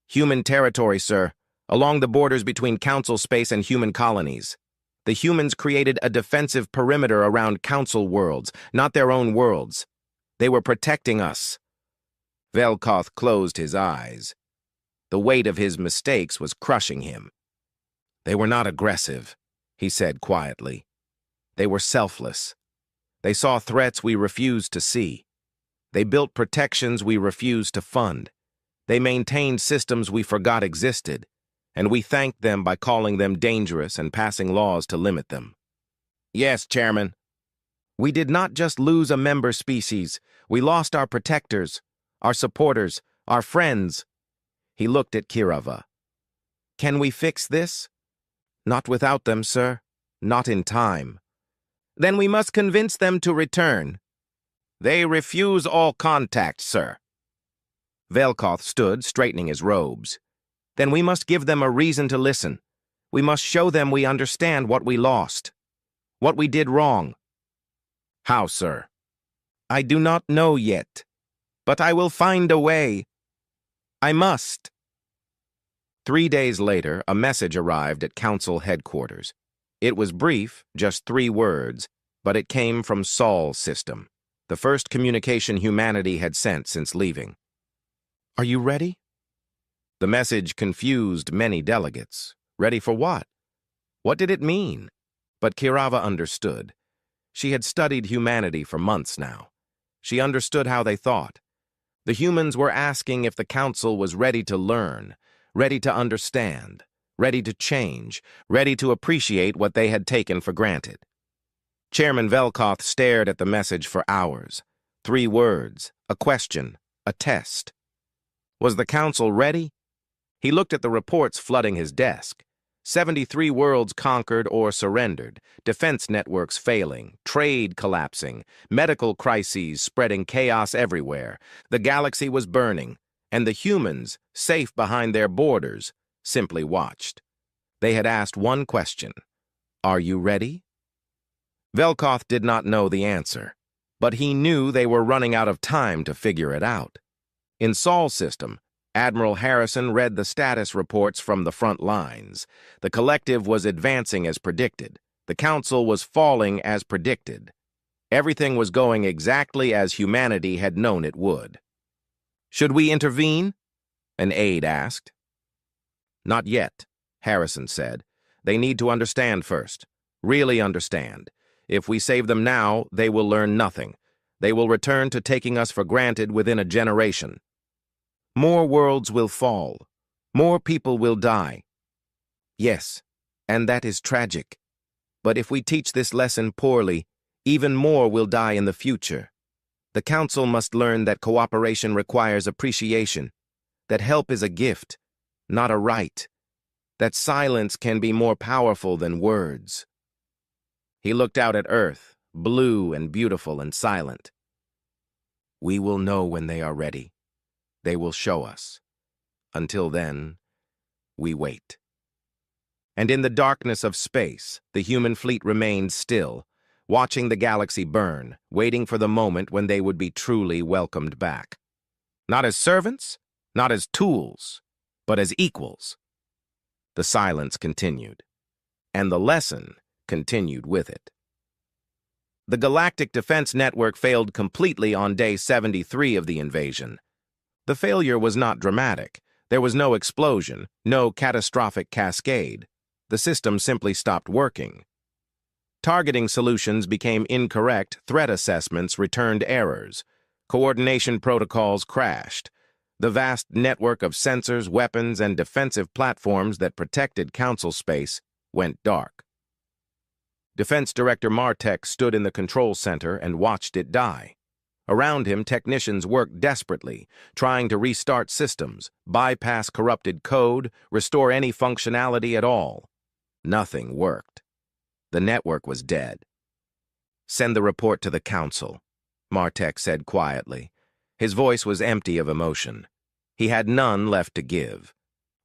Human territory, sir, along the borders between Council space and human colonies. The humans created a defensive perimeter around Council worlds, not their own worlds. They were protecting us. Velkoth closed his eyes. The weight of his mistakes was crushing him. They were not aggressive, he said quietly. They were selfless. They saw threats we refused to see. They built protections we refused to fund. They maintained systems we forgot existed, and we thanked them by calling them dangerous and passing laws to limit them. Yes, Chairman. We did not just lose a member species. We lost our protectors, our supporters, our friends. He looked at Kirava. Can we fix this? Not without them, sir. Not in time. Then we must convince them to return. They refuse all contact, sir. Velkoth stood, straightening his robes. Then we must give them a reason to listen. We must show them we understand what we lost, what we did wrong. How, sir? I do not know yet, but I will find a way. I must. 3 days later, a message arrived at Council headquarters. It was brief, just 3 words, but it came from Sol's system, the first communication humanity had sent since leaving. Are you ready? The message confused many delegates. Ready for what? What did it mean? But Kirava understood. She had studied humanity for months now. She understood how they thought. The humans were asking if the Council was ready to learn, ready to understand, ready to change, ready to appreciate what they had taken for granted. Chairman Velkoth stared at the message for hours. 3 words, a question, a test. Was the Council ready? He looked at the reports flooding his desk. 73 worlds conquered or surrendered, defense networks failing, trade collapsing, medical crises spreading chaos everywhere. The galaxy was burning, and the humans, safe behind their borders, simply watched. They had asked one question. Are you ready? Velkoth did not know the answer, but he knew they were running out of time to figure it out. In Sol's system, Admiral Harrison read the status reports from the front lines. The collective was advancing as predicted. The Council was falling as predicted. Everything was going exactly as humanity had known it would. Should we intervene? An aide asked. Not yet, Harrison said. They need to understand first. Really understand. If we save them now, they will learn nothing. They will return to taking us for granted within a generation. More worlds will fall. More people will die. Yes, and that is tragic. But if we teach this lesson poorly, even more will die in the future. The Council must learn that cooperation requires appreciation, that help is a gift, not a right, that silence can be more powerful than words. He looked out at Earth, blue and beautiful and silent. We will know when they are ready. They will show us. Until then, we wait. And in the darkness of space, the human fleet remained still, watching the galaxy burn, waiting for the moment when they would be truly welcomed back. Not as servants, not as tools, but as equals. The silence continued, and the lesson continued with it. The Galactic Defense Network failed completely on day 73 of the invasion. The failure was not dramatic. There was no explosion, no catastrophic cascade. The system simply stopped working. Targeting solutions became incorrect, threat assessments returned errors. Coordination protocols crashed. The vast network of sensors, weapons, and defensive platforms that protected Council space went dark. Defense Director Martek stood in the control center and watched it die. Around him, technicians worked desperately, trying to restart systems, bypass corrupted code, restore any functionality at all. Nothing worked. The network was dead. Send the report to the Council, Martek said quietly. His voice was empty of emotion. He had none left to give.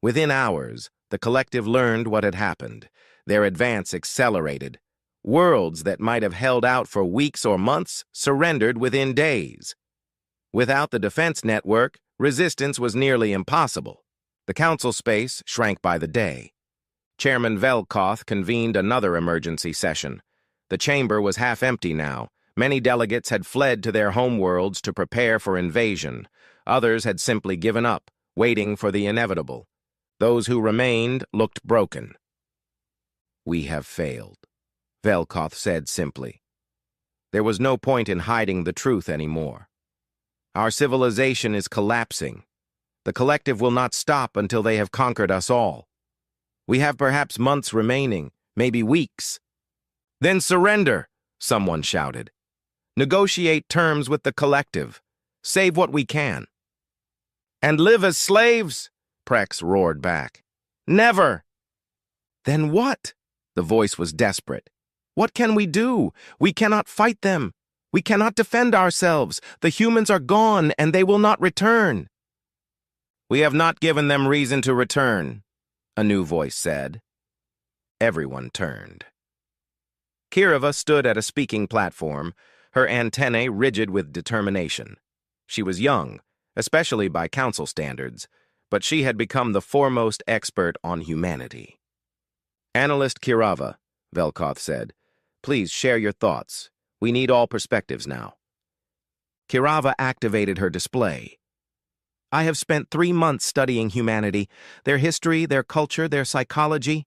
Within hours, the collective learned what had happened. Their advance accelerated. Worlds that might have held out for weeks or months surrendered within days. Without the defense network, resistance was nearly impossible. The Council space shrank by the day. Chairman Velkoth convened another emergency session. The chamber was half empty now. Many delegates had fled to their homeworlds to prepare for invasion. Others had simply given up, waiting for the inevitable. Those who remained looked broken. "We have failed," Velkoth said simply. There was no point in hiding the truth anymore. Our civilization is collapsing. The collective will not stop until they have conquered us all. We have perhaps months remaining, maybe weeks. "Then surrender," someone shouted. "Negotiate terms with the collective. Save what we can." "And live as slaves?" Prex roared back. "Never!" "Then what?" The voice was desperate. "What can we do? We cannot fight them. We cannot defend ourselves. The humans are gone, and they will not return." "We have not given them reason to return," a new voice said. Everyone turned. Kirava stood at a speaking platform, her antennae rigid with determination. She was young, especially by council standards, but she had become the foremost expert on humanity. "Analyst Kirava," Velkoth said, "please share your thoughts. We need all perspectives now." Kirava activated her display. "I have spent 3 months studying humanity, their history, their culture, their psychology.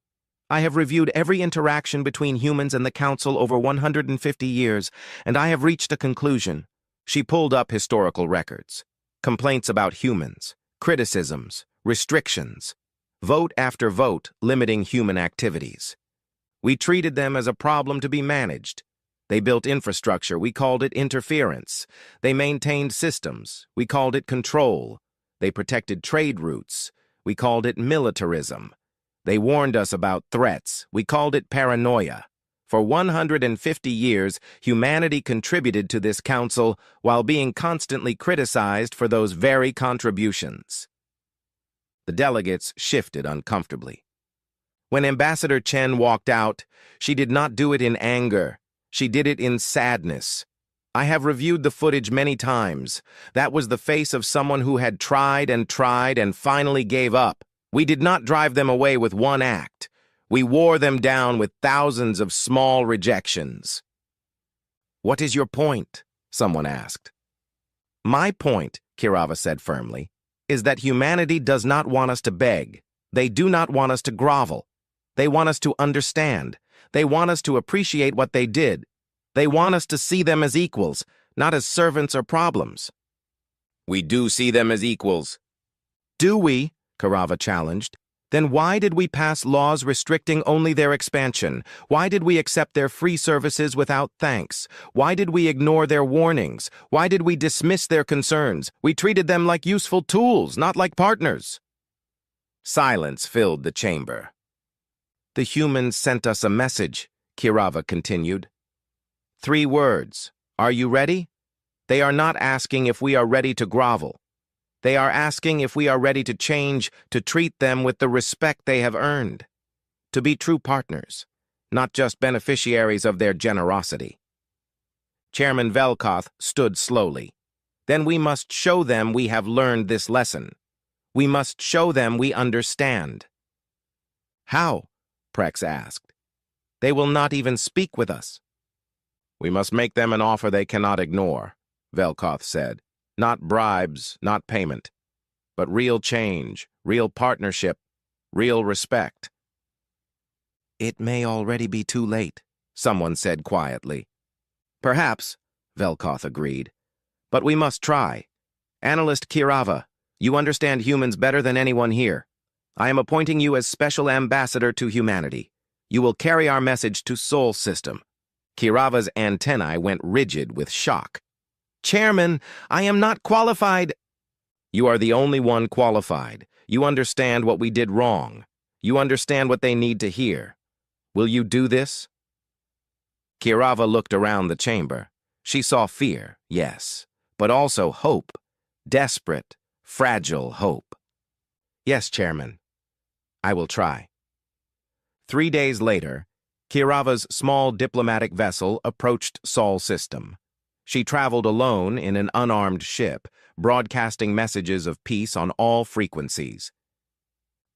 I have reviewed every interaction between humans and the Council over 150 years, and I have reached a conclusion." She pulled up historical records. Complaints about humans, criticisms, restrictions, vote after vote limiting human activities. We treated them as a problem to be managed. They built infrastructure, we called it interference. They maintained systems, we called it control. They protected trade routes, we called it militarism. They warned us about threats, we called it paranoia. For 150 years, humanity contributed to this council while being constantly criticized for those very contributions. The delegates shifted uncomfortably. When Ambassador Chen walked out, she did not do it in anger. She did it in sadness. I have reviewed the footage many times. That was the face of someone who had tried and finally gave up. We did not drive them away with one act. We wore them down with thousands of small rejections. "What is your point?" someone asked. "My point," Kirava said firmly, "is that humanity does not want us to beg. They do not want us to grovel. They want us to understand. They want us to appreciate what they did. They want us to see them as equals, not as servants or problems." "We do see them as equals." "Do we?" Kirava challenged. "Then why did we pass laws restricting only their expansion? Why did we accept their free services without thanks? Why did we ignore their warnings? Why did we dismiss their concerns? We treated them like useful tools, not like partners." Silence filled the chamber. "The humans sent us a message," Kirava continued. 3 words. Are you ready? They are not asking if we are ready to grovel. They are asking if we are ready to change, to treat them with the respect they have earned. To be true partners, not just beneficiaries of their generosity. Chairman Velkoth stood slowly. "Then we must show them we have learned this lesson. We must show them we understand." "How?" Prex asked. "They will not even speak with us." "We must make them an offer they cannot ignore," Velkoth said. "Not bribes, not payment, but real change, real partnership, real respect." "It may already be too late," someone said quietly. "Perhaps," Velkoth agreed. "But we must try. Analyst Kirava, you understand humans better than anyone here. I am appointing you as Special Ambassador to Humanity. You will carry our message to Sol System." Kirava's antennae went rigid with shock. "Chairman, I am not qualified." "You are the only one qualified. You understand what we did wrong. You understand what they need to hear. Will you do this?" Kirava looked around the chamber. She saw fear, yes, but also hope. Desperate, fragile hope. "Yes, Chairman. I will try." 3 days later, Kirava's small diplomatic vessel approached Sol System. She traveled alone in an unarmed ship, broadcasting messages of peace on all frequencies.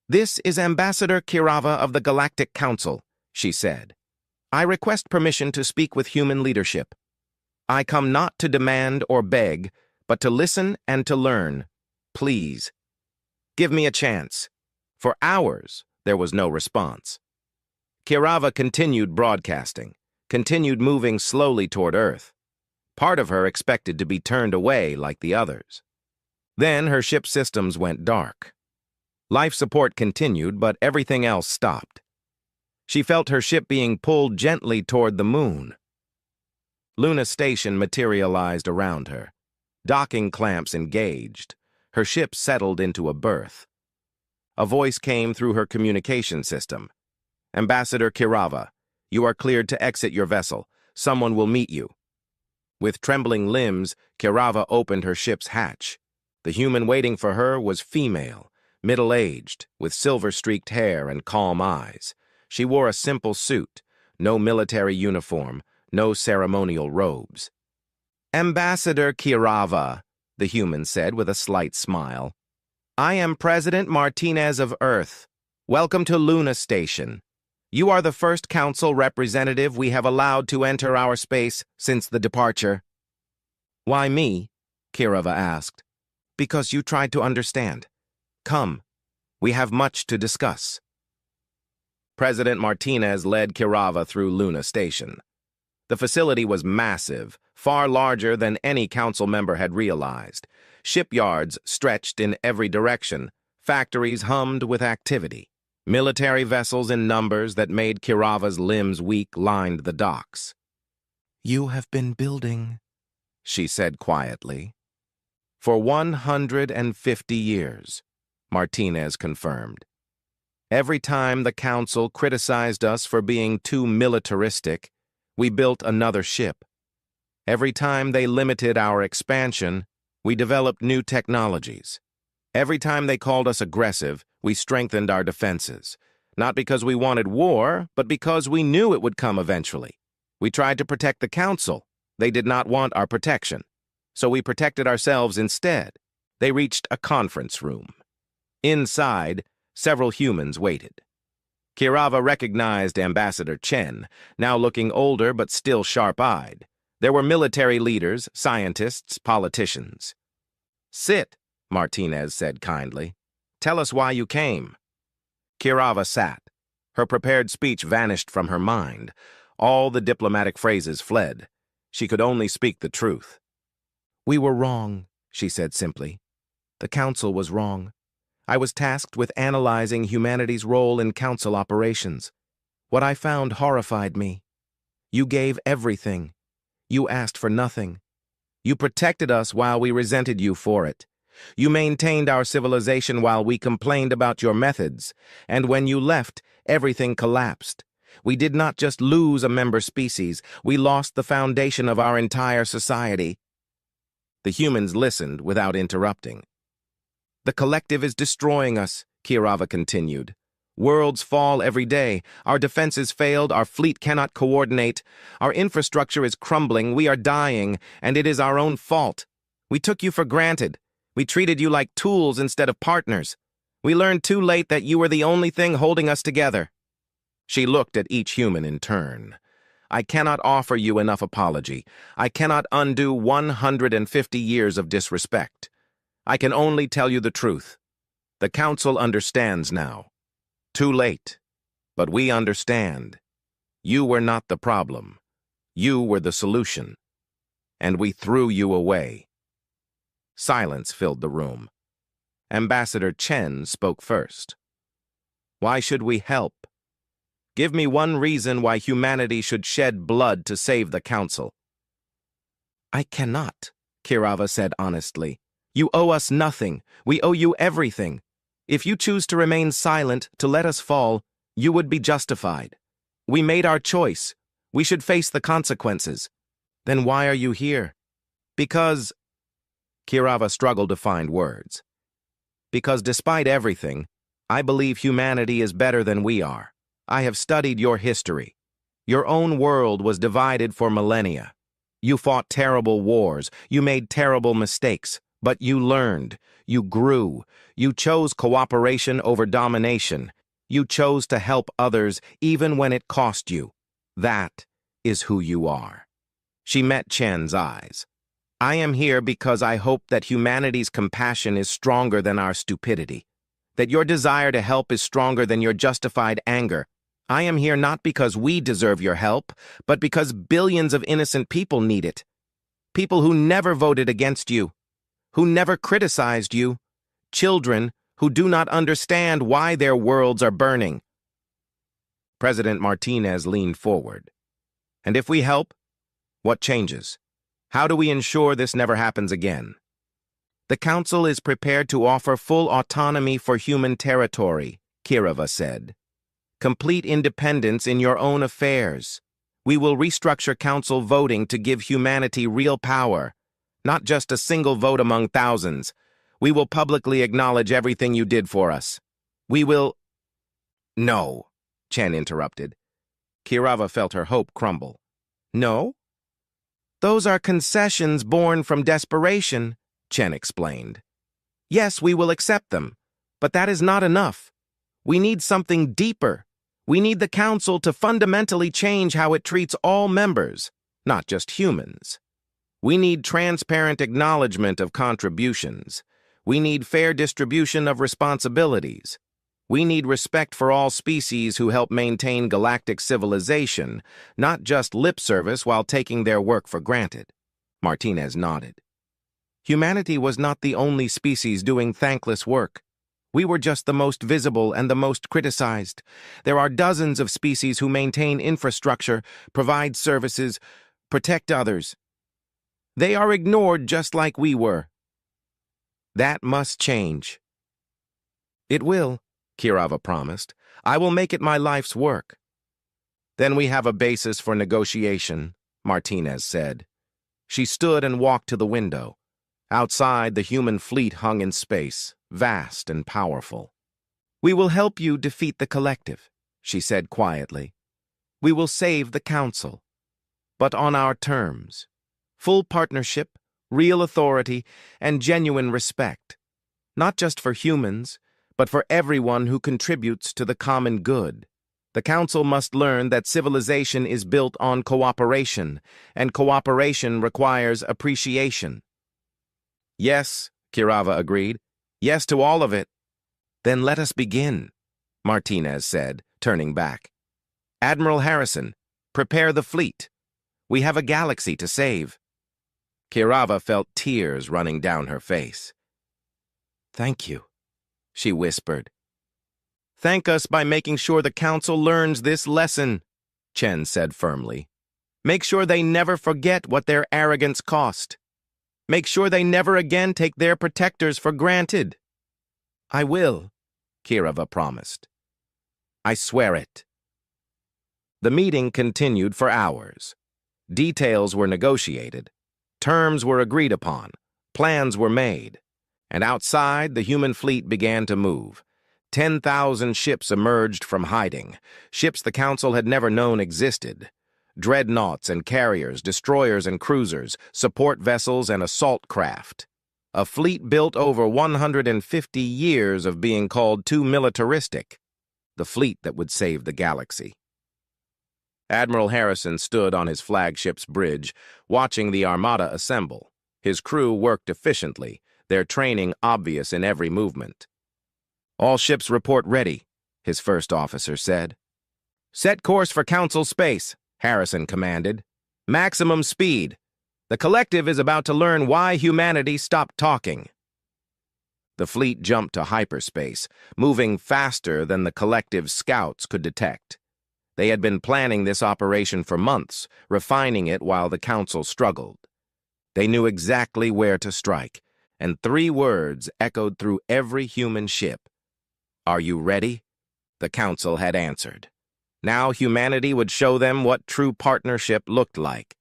"This is Ambassador Kirava of the Galactic Council," she said. "I request permission to speak with human leadership. I come not to demand or beg, but to listen and to learn. Please." Give me a chance. For hours, there was no response. Kirava continued broadcasting, continued moving slowly toward Earth. Part of her expected to be turned away like the others. Then her ship's systems went dark. Life support continued, but everything else stopped. She felt her ship being pulled gently toward the moon. Luna Station materialized around her. Docking clamps engaged. Her ship settled into a berth. A voice came through her communication system. Ambassador Kirava, you are cleared to exit your vessel. Someone will meet you. With trembling limbs, Kirava opened her ship's hatch. The human waiting for her was female, middle-aged, with silver-streaked hair and calm eyes. She wore a simple suit, no military uniform, no ceremonial robes. Ambassador Kirava, the human said with a slight smile. I am President Martinez of Earth. Welcome to Luna Station. You are the first council representative we have allowed to enter our space since the departure. Why me? Kirava asked. Because you tried to understand. Come, we have much to discuss. President Martinez led Kirava through Luna Station. The facility was massive, far larger than any council member had realized. Shipyards stretched in every direction. Factories hummed with activity. Military vessels in numbers that made Kirava's limbs weak lined the docks. You have been building, she said quietly. For 150 years, Martinez confirmed. Every time the council criticized us for being too militaristic, we built another ship. Every time they limited our expansion, we developed new technologies. Every time they called us aggressive, we strengthened our defenses. Not because we wanted war, but because we knew it would come eventually. We tried to protect the council. They did not want our protection. So we protected ourselves instead. They reached a conference room. Inside, several humans waited. Kirava recognized Ambassador Chen, now looking older but still sharp-eyed. There were military leaders, scientists, politicians. Sit, Martinez said kindly. Tell us why you came. Kirava sat. Her prepared speech vanished from her mind. All the diplomatic phrases fled. She could only speak the truth. We were wrong, she said simply. The council was wrong. I was tasked with analyzing humanity's role in council operations. What I found horrified me. You gave everything. You asked for nothing. You protected us while we resented you for it. You maintained our civilization while we complained about your methods. And when you left, everything collapsed. We did not just lose a member species, we lost the foundation of our entire society. The humans listened without interrupting. The collective is destroying us, Kirava continued. Worlds fall every day. Our defenses failed, our fleet cannot coordinate. Our infrastructure is crumbling, we are dying, and it is our own fault. We took you for granted. We treated you like tools instead of partners. We learned too late that you were the only thing holding us together. She looked at each human in turn. I cannot offer you enough apology. I cannot undo 150 years of disrespect. I can only tell you the truth. The council understands now. Too late. But we understand. You were not the problem. You were the solution. And we threw you away. Silence filled the room. Ambassador Chen spoke first. Why should we help? Give me one reason why humanity should shed blood to save the council. I cannot, Kirava said honestly. You owe us nothing. We owe you everything. If you choose to remain silent, to let us fall, you would be justified. We made our choice. We should face the consequences. Then why are you here? Because... Kirava struggled to find words. Because despite everything, I believe humanity is better than we are. I have studied your history. Your own world was divided for millennia. You fought terrible wars. You made terrible mistakes. But you learned. You grew. You chose cooperation over domination. You chose to help others even when it cost you. That is who you are. She met Chen's eyes. I am here because I hope that humanity's compassion is stronger than our stupidity. that your desire to help is stronger than your justified anger. I am here not because we deserve your help, but because billions of innocent people need it. People who never voted against you, who never criticized you, children who do not understand why their worlds are burning. President Martinez leaned forward. And if we help, what changes? How do we ensure this never happens again? The Council is prepared to offer full autonomy for human territory, Kirava said. Complete independence in your own affairs. We will restructure Council voting to give humanity real power, not just a single vote among thousands. We will publicly acknowledge everything you did for us. We will— No, Chen interrupted. Kirava felt her hope crumble. No? Those are concessions born from desperation, Chen explained. Yes, we will accept them, but that is not enough. We need something deeper. We need the Council to fundamentally change how it treats all members, not just humans. We need transparent acknowledgement of contributions. We need fair distribution of responsibilities. We need respect for all species who help maintain galactic civilization, not just lip service while taking their work for granted. Martinez nodded. Humanity was not the only species doing thankless work. We were just the most visible and the most criticized. There are dozens of species who maintain infrastructure, provide services, protect others. They are ignored just like we were. That must change. It will, Kirava promised. I will make it my life's work. Then we have a basis for negotiation, Martinez said. She stood and walked to the window. Outside, the human fleet hung in space, vast and powerful. We will help you defeat the collective, she said quietly. We will save the Council, but on our terms. Full partnership, real authority, and genuine respect. Not just for humans, but for everyone who contributes to the common good. The Council must learn that civilization is built on cooperation, and cooperation requires appreciation. Yes, Kirava agreed. Yes to all of it. Then let us begin, Martinez said, turning back. Admiral Harrison, prepare the fleet. We have a galaxy to save. Kirava felt tears running down her face. Thank you, she whispered. Thank us by making sure the Council learns this lesson, Chen said firmly. Make sure they never forget what their arrogance cost. Make sure they never again take their protectors for granted. I will, Kirava promised. I swear it. The meeting continued for hours. Details were negotiated. Terms were agreed upon. Plans were made. And outside, the human fleet began to move. 10,000 ships emerged from hiding, ships the Council had never known existed. Dreadnoughts and carriers, destroyers and cruisers, support vessels and assault craft. A fleet built over 150 years of being called too militaristic. The fleet that would save the galaxy. Admiral Harrison stood on his flagship's bridge, watching the armada assemble. His crew worked efficiently, their training obvious in every movement. All ships report ready, his first officer said. Set course for Council space, Harrison commanded. Maximum speed. The collective is about to learn why humanity stopped talking. The fleet jumped to hyperspace, moving faster than the collective's scouts could detect. They had been planning this operation for months, refining it while the Council struggled. They knew exactly where to strike, and 3 words echoed through every human ship. Are you ready? The Council had answered. Now humanity would show them what true partnership looked like.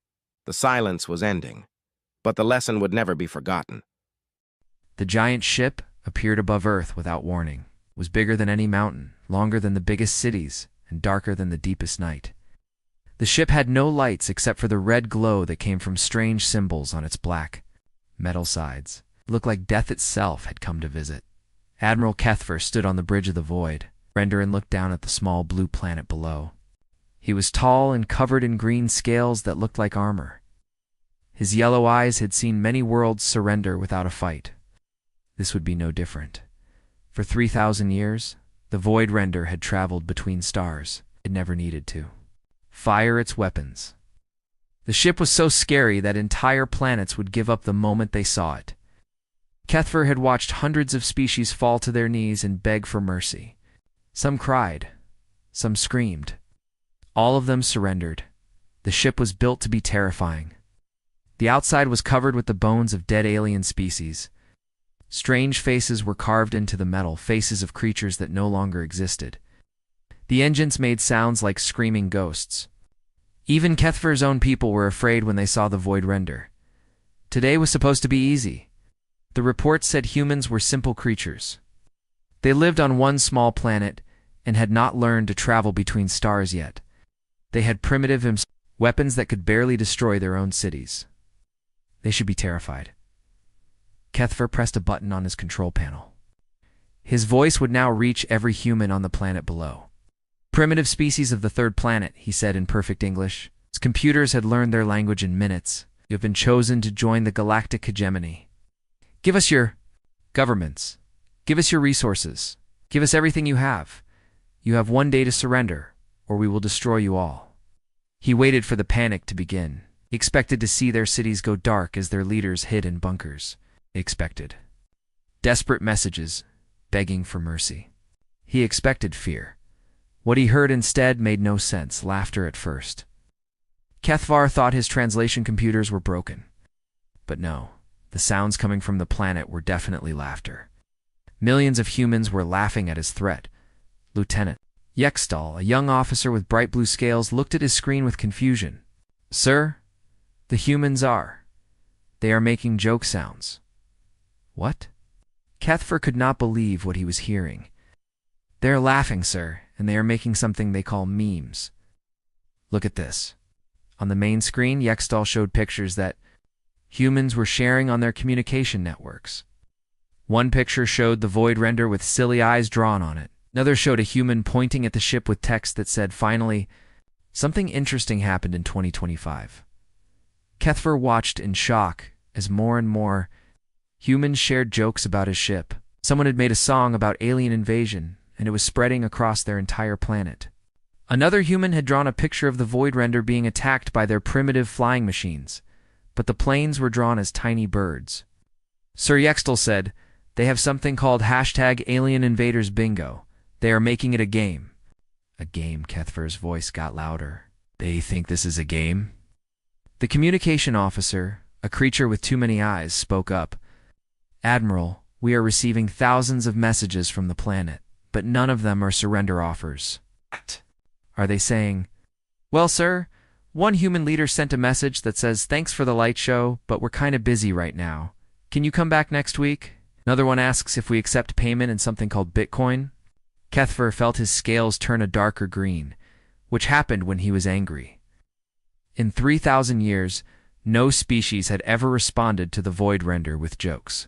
The silence was ending, but the lesson would never be forgotten. The giant ship appeared above Earth without warning. It was bigger than any mountain, longer than the biggest cities, and darker than the deepest night. The ship had no lights except for the red glow that came from strange symbols on its black metal sides. It looked like death itself had come to visit. Admiral Kethfer stood on the bridge of the void. Renderin looked down at the small blue planet below. He was tall and covered in green scales that looked like armor. His yellow eyes had seen many worlds surrender without a fight. This would be no different. For 3,000 years, the Void Render had traveled between stars. It never needed to fire its weapons. The ship was so scary that entire planets would give up the moment they saw it. Kethver had watched hundreds of species fall to their knees and beg for mercy. Some cried, some screamed. All of them surrendered. The ship was built to be terrifying. The outside was covered with the bones of dead alien species. Strange faces were carved into the metal, faces of creatures that no longer existed. The engines made sounds like screaming ghosts. Even Kethver's own people were afraid when they saw the Void Render. Today was supposed to be easy. The report said humans were simple creatures. They lived on one small planet and had not learned to travel between stars yet. They had primitive weapons that could barely destroy their own cities. They should be terrified. Kethver pressed a button on his control panel. His voice would now reach every human on the planet below. Primitive species of the third planet, he said in perfect English. His computers had learned their language in minutes. You have been chosen to join the galactic hegemony. Give us your governments. Give us your resources. Give us everything you have. You have 1 day to surrender, or we will destroy you all. He waited for the panic to begin. He expected to see their cities go dark as their leaders hid in bunkers. He expected desperate messages, begging for mercy. He expected fear. What he heard instead made no sense, laughter at first. Kethvar thought his translation computers were broken. But no, the sounds coming from the planet were definitely laughter. Millions of humans were laughing at his threat. Lieutenant Yextal, a young officer with bright blue scales, looked at his screen with confusion. Sir, the humans are. They are making joke sounds. What? Kethver could not believe what he was hearing. They're laughing, sir, and they are making something they call memes. Look at this. On the main screen, Yextal showed pictures that humans were sharing on their communication networks. One picture showed the Void Render with silly eyes drawn on it. Another showed a human pointing at the ship with text that said, finally, something interesting happened in 2025. Kethver watched in shock as more and more humans shared jokes about his ship. Someone had made a song about alien invasion, and it was spreading across their entire planet. Another human had drawn a picture of the Void Render being attacked by their primitive flying machines, but the planes were drawn as tiny birds. Sir Yextal said, they have something called #AlienInvadersBingo. They are making it a game. A game, Kethver's voice got louder. They think this is a game? The communication officer, a creature with too many eyes, spoke up. Admiral, we are receiving thousands of messages from the planet, but none of them are surrender offers. What? Are they saying? Well, sir, one human leader sent a message that says, thanks for the light show, but we're kind of busy right now. Can you come back next week? Another one asks if we accept payment in something called Bitcoin. Kethver felt his scales turn a darker green, which happened when he was angry. In 3,000 years, no species had ever responded to the Void Render with jokes.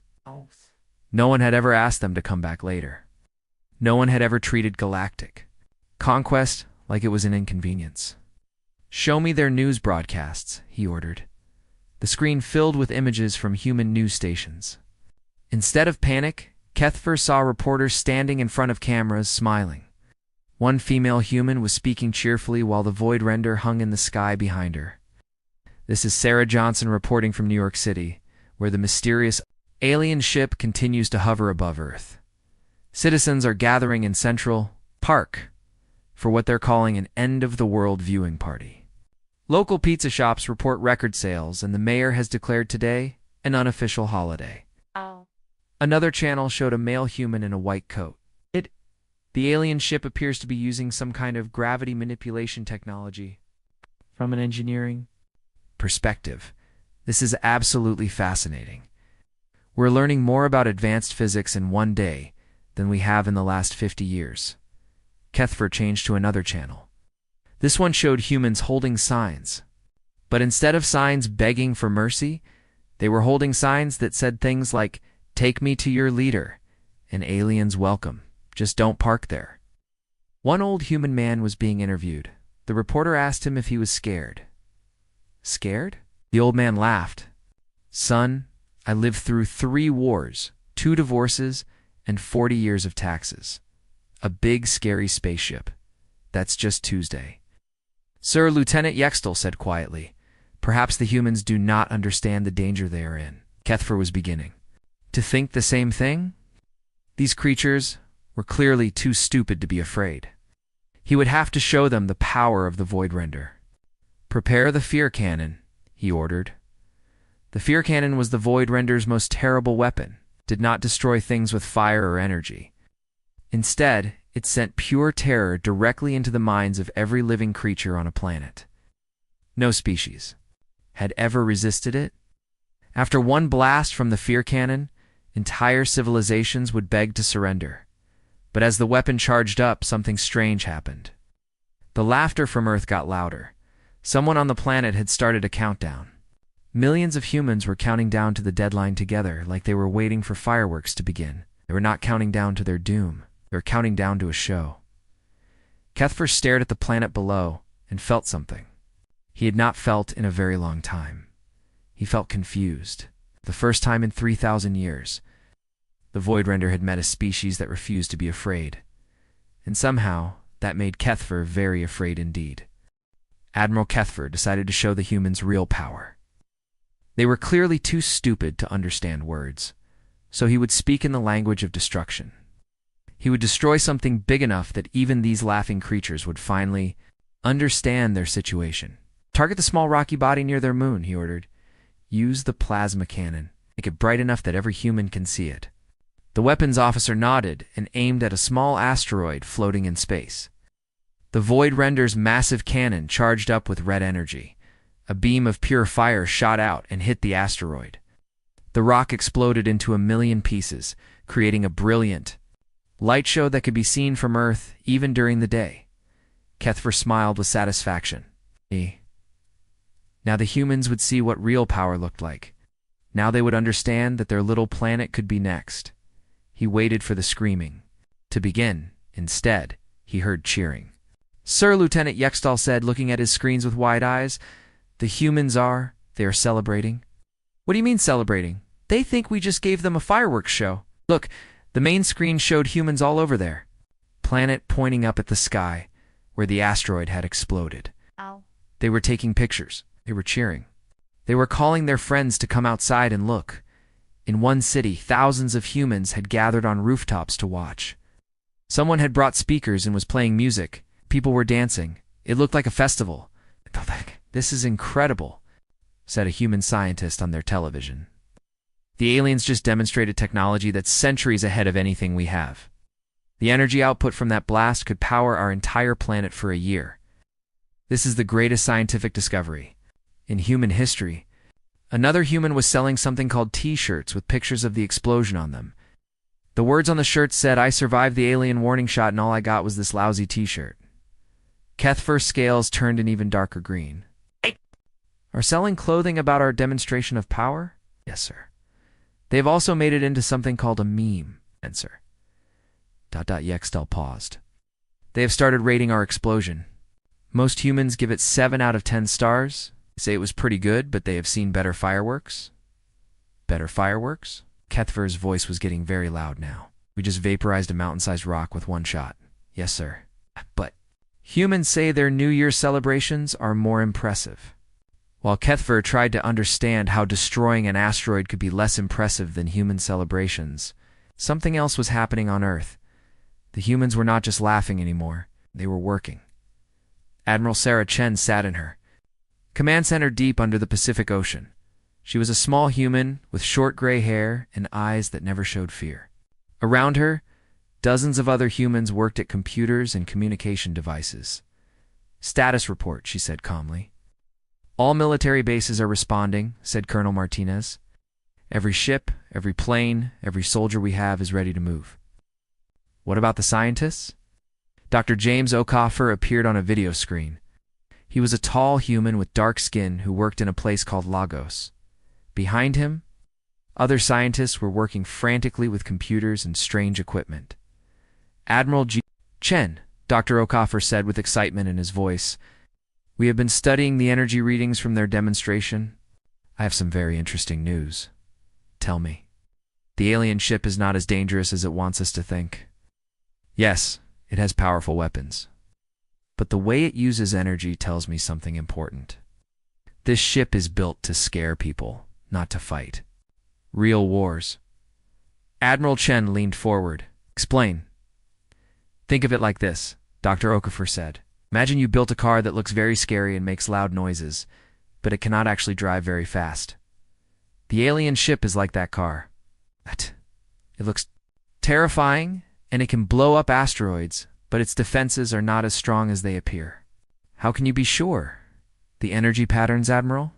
No one had ever asked them to come back later. No one had ever treated galactic conquest like it was an inconvenience. Show me their news broadcasts, he ordered. The screen filled with images from human news stations. Instead of panic, Kethver saw reporters standing in front of cameras, smiling. One female human was speaking cheerfully while the Void Render hung in the sky behind her. This is Sarah Johnson reporting from New York City, where the mysterious alien ship continues to hover above Earth. Citizens are gathering in Central Park for what they're calling an end-of-the-world viewing party. Local pizza shops report record sales, and the mayor has declared today an unofficial holiday. Another channel showed a male human in a white coat. The alien ship appears to be using some kind of gravity manipulation technology. From an engineering perspective, this is absolutely fascinating. We're learning more about advanced physics in 1 day than we have in the last 50 years. Kethver changed to another channel. This one showed humans holding signs. But instead of signs begging for mercy, they were holding signs that said things like, "Take me to your leader," and "Aliens welcome. Just don't park there." One old human man was being interviewed. The reporter asked him if he was scared. Scared? The old man laughed. Son, I lived through 3 wars, 2 divorces, and 40 years of taxes. A big, scary spaceship. That's just Tuesday. Sir, Lieutenant Yextel said quietly. Perhaps the humans do not understand the danger they are in. Kethfer was beginning to think the same thing. These creatures were clearly too stupid to be afraid. He would have to show them the power of the Void Render. Prepare the fear cannon, he ordered. The fear cannon was the Void Render's most terrible weapon. It did not destroy things with fire or energy. Instead, it sent pure terror directly into the minds of every living creature on a planet. No species had ever resisted it. After one blast from the fear cannon, entire civilizations would beg to surrender. But as the weapon charged up, something strange happened. The laughter from Earth got louder. Someone on the planet had started a countdown. Millions of humans were counting down to the deadline together, like they were waiting for fireworks to begin. They were not counting down to their doom. They were counting down to a show. Kethfer stared at the planet below and felt something he had not felt in a very long time. He felt confused. The first time in 3,000 years. The Void Render had met a species that refused to be afraid. And somehow, that made Kethfer very afraid indeed. Admiral Kethfer decided to show the humans real power. They were clearly too stupid to understand words, so he would speak in the language of destruction. He would destroy something big enough that even these laughing creatures would finally understand their situation. Target the small rocky body near their moon, he ordered. Use the plasma cannon. Make it bright enough that every human can see it. The weapons officer nodded and aimed at a small asteroid floating in space. The Void Render's massive cannon charged up with red energy. A beam of pure fire shot out and hit the asteroid. The rock exploded into 1,000,000 pieces, creating a brilliant light show that could be seen from Earth even during the day. Kethfer smiled with satisfaction. Now the humans would see what real power looked like. Now they would understand that their little planet could be next. He waited for the screaming to begin. Instead, he heard cheering. Sir, Lieutenant Yextal said, looking at his screens with wide eyes. The humans they are celebrating. What do you mean celebrating? They think we just gave them a fireworks show. Look, the main screen showed humans all over there. Planet pointing up at the sky, where the asteroid had exploded. Ow. They were taking pictures. They were cheering. They were calling their friends to come outside and look. In one city, thousands of humans had gathered on rooftops to watch. Someone had brought speakers and was playing music. People were dancing. It looked like a festival. This is incredible, said a human scientist on their television. The aliens just demonstrated technology that's centuries ahead of anything we have. The energy output from that blast could power our entire planet for a year. This is the greatest scientific discovery in human history. Another human was selling something called T-shirts with pictures of the explosion on them. The words on the shirts said, "I survived the alien warning shot and all I got was this lousy T-shirt." Kethfer's scales turned an even darker green. Are selling clothing about our demonstration of power? Yes, sir. They've also made it into something called a meme, sir. Yextel paused. They have started rating our explosion. Most humans give it 7 out of 10 stars. They say it was pretty good, but they have seen better fireworks. Better fireworks? Kethfer's voice was getting very loud now. We just vaporized a mountain-sized rock with one shot. Yes, sir. But humans say their New Year celebrations are more impressive. While Kethfer tried to understand how destroying an asteroid could be less impressive than human celebrations, something else was happening on Earth. The humans were not just laughing anymore. They were working. Admiral Sarah Chen sat in her command center deep under the Pacific Ocean. She was a small human with short gray hair and eyes that never showed fear. Around her, dozens of other humans worked at computers and communication devices. Status report, she said calmly. All military bases are responding, said Colonel Martinez. Every ship, every plane, every soldier we have is ready to move. What about the scientists? Dr. James O'Coffer appeared on a video screen. He was a tall human with dark skin who worked in a place called Lagos. Behind him, other scientists were working frantically with computers and strange equipment. Admiral Chen, Dr. O'Coffer said with excitement in his voice, we have been studying the energy readings from their demonstration. I have some very interesting news. Tell me. The alien ship is not as dangerous as it wants us to think. Yes, it has powerful weapons. But the way it uses energy tells me something important. This ship is built to scare people, not to fight. Real wars. Admiral Chen leaned forward. Explain. Think of it like this, Dr. Okafor said. Imagine you built a car that looks very scary and makes loud noises, but it cannot actually drive very fast. The alien ship is like that car. It looks terrifying, and it can blow up asteroids, but its defenses are not as strong as they appear. How can you be sure? The energy patterns, Admiral?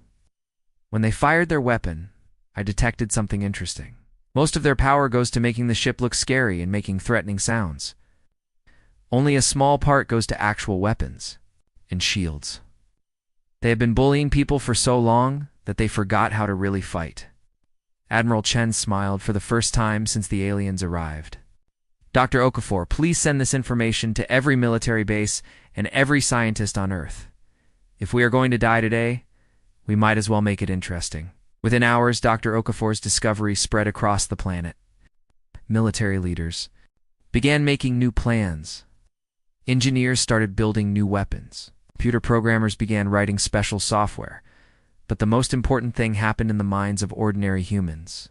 When they fired their weapon, I detected something interesting. Most of their power goes to making the ship look scary and making threatening sounds. Only a small part goes to actual weapons and shields. They have been bullying people for so long that they forgot how to really fight. Admiral Chen smiled for the first time since the aliens arrived. Dr. Okafor, please send this information to every military base and every scientist on Earth. If we are going to die today, we might as well make it interesting. Within hours, Dr. Okafor's discovery spread across the planet. Military leaders began making new plans. Engineers started building new weapons. Computer programmers began writing special software. But the most important thing happened in the minds of ordinary humans.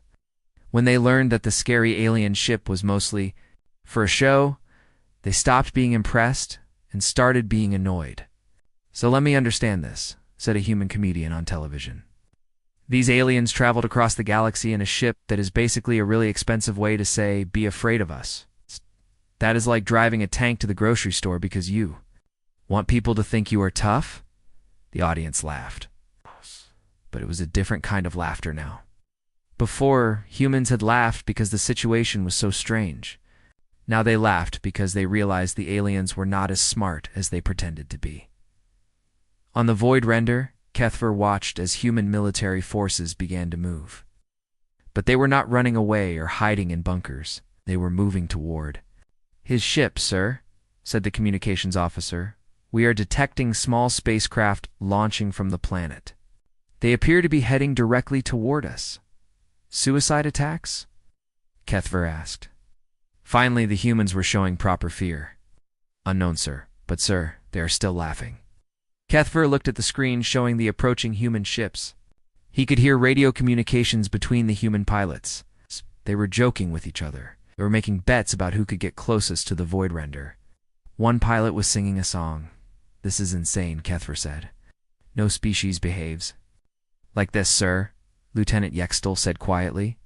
When they learned that the scary alien ship was mostly for a show, they stopped being impressed and started being annoyed. So let me understand this, said a human comedian on television. These aliens traveled across the galaxy in a ship that is basically a really expensive way to say, be afraid of us. That is like driving a tank to the grocery store because you want people to think you are tough? The audience laughed. But it was a different kind of laughter now. Before, humans had laughed because the situation was so strange. Now they laughed because they realized the aliens were not as smart as they pretended to be. On the void render, Kethver watched as human military forces began to move. But they were not running away or hiding in bunkers. They were moving toward. His ship, sir, said the communications officer. We are detecting small spacecraft launching from the planet. They appear to be heading directly toward us. Suicide attacks? Kethver asked. Finally, the humans were showing proper fear. Unknown, sir. But, sir, they are still laughing. Kethver looked at the screen showing the approaching human ships. He could hear radio communications between the human pilots. They were joking with each other. They were making bets about who could get closest to the void render. One pilot was singing a song. This is insane, Kethver said. No species behaves like this, sir, Lieutenant Yextel said quietly.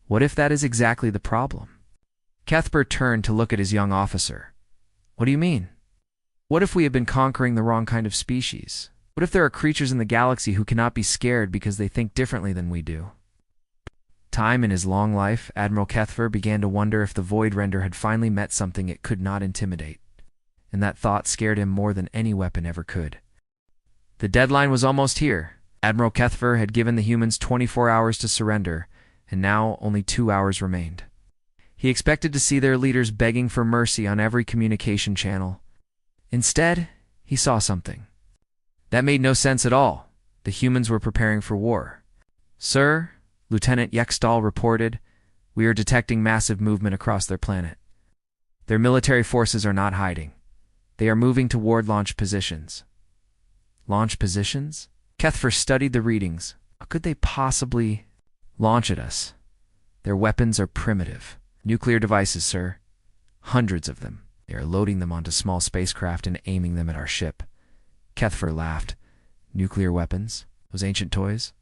What if that is exactly the problem? Kethver turned to look at his young officer. What do you mean? What if we have been conquering the wrong kind of species? What if there are creatures in the galaxy who cannot be scared because they think differently than we do? Time in his long life, Admiral Kethver began to wonder if the void render had finally met something it could not intimidate. And that thought scared him more than any weapon ever could. The deadline was almost here. Admiral Kethver had given the humans 24 hours to surrender, and now only 2 hours remained. He expected to see their leaders begging for mercy on every communication channel. Instead, he saw something. That made no sense at all. The humans were preparing for war. Sir, Lieutenant Yextal reported, we are detecting massive movement across their planet. Their military forces are not hiding. They are moving toward launch positions. Launch positions? Kethver studied the readings. How could they possibly launch at us? Their weapons are primitive. Nuclear devices, sir. Hundreds of them. They are loading them onto small spacecraft and aiming them at our ship. Kethver laughed. Nuclear weapons? Those ancient toys?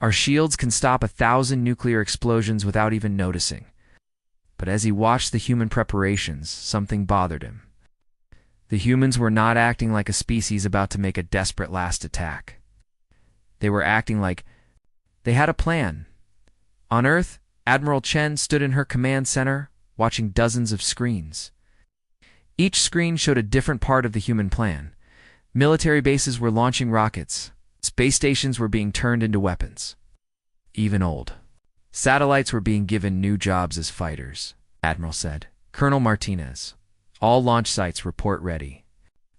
Our shields can stop 1,000 nuclear explosions without even noticing. But as he watched the human preparations, something bothered him. The humans were not acting like a species about to make a desperate last attack. They were acting like they had a plan. On Earth, Admiral Chen stood in her command center, watching dozens of screens. Each screen showed a different part of the human plan. Military bases were launching rockets. Space stations were being turned into weapons. Even old satellites were being given new jobs as fighters, Admiral said. Colonel Martinez, all launch sites report ready.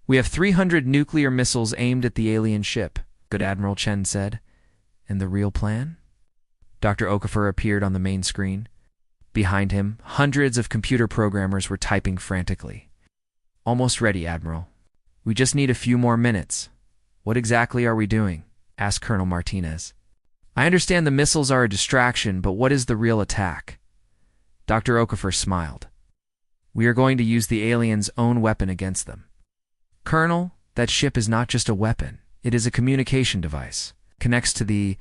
We have 300 nuclear missiles aimed at the alien ship, Good Admiral Chen said. And the real plan? Dr. Okafor appeared on the main screen. Behind him, hundreds of computer programmers were typing frantically. "Almost ready, Admiral. We just need a few more minutes." "What exactly are we doing?" asked Colonel Martinez. "I understand the missiles are a distraction, but what is the real attack?" Dr. Okafor smiled. "We are going to use the aliens' own weapon against them." "Colonel, that ship is not just a weapon. It is a communication device. Connects to the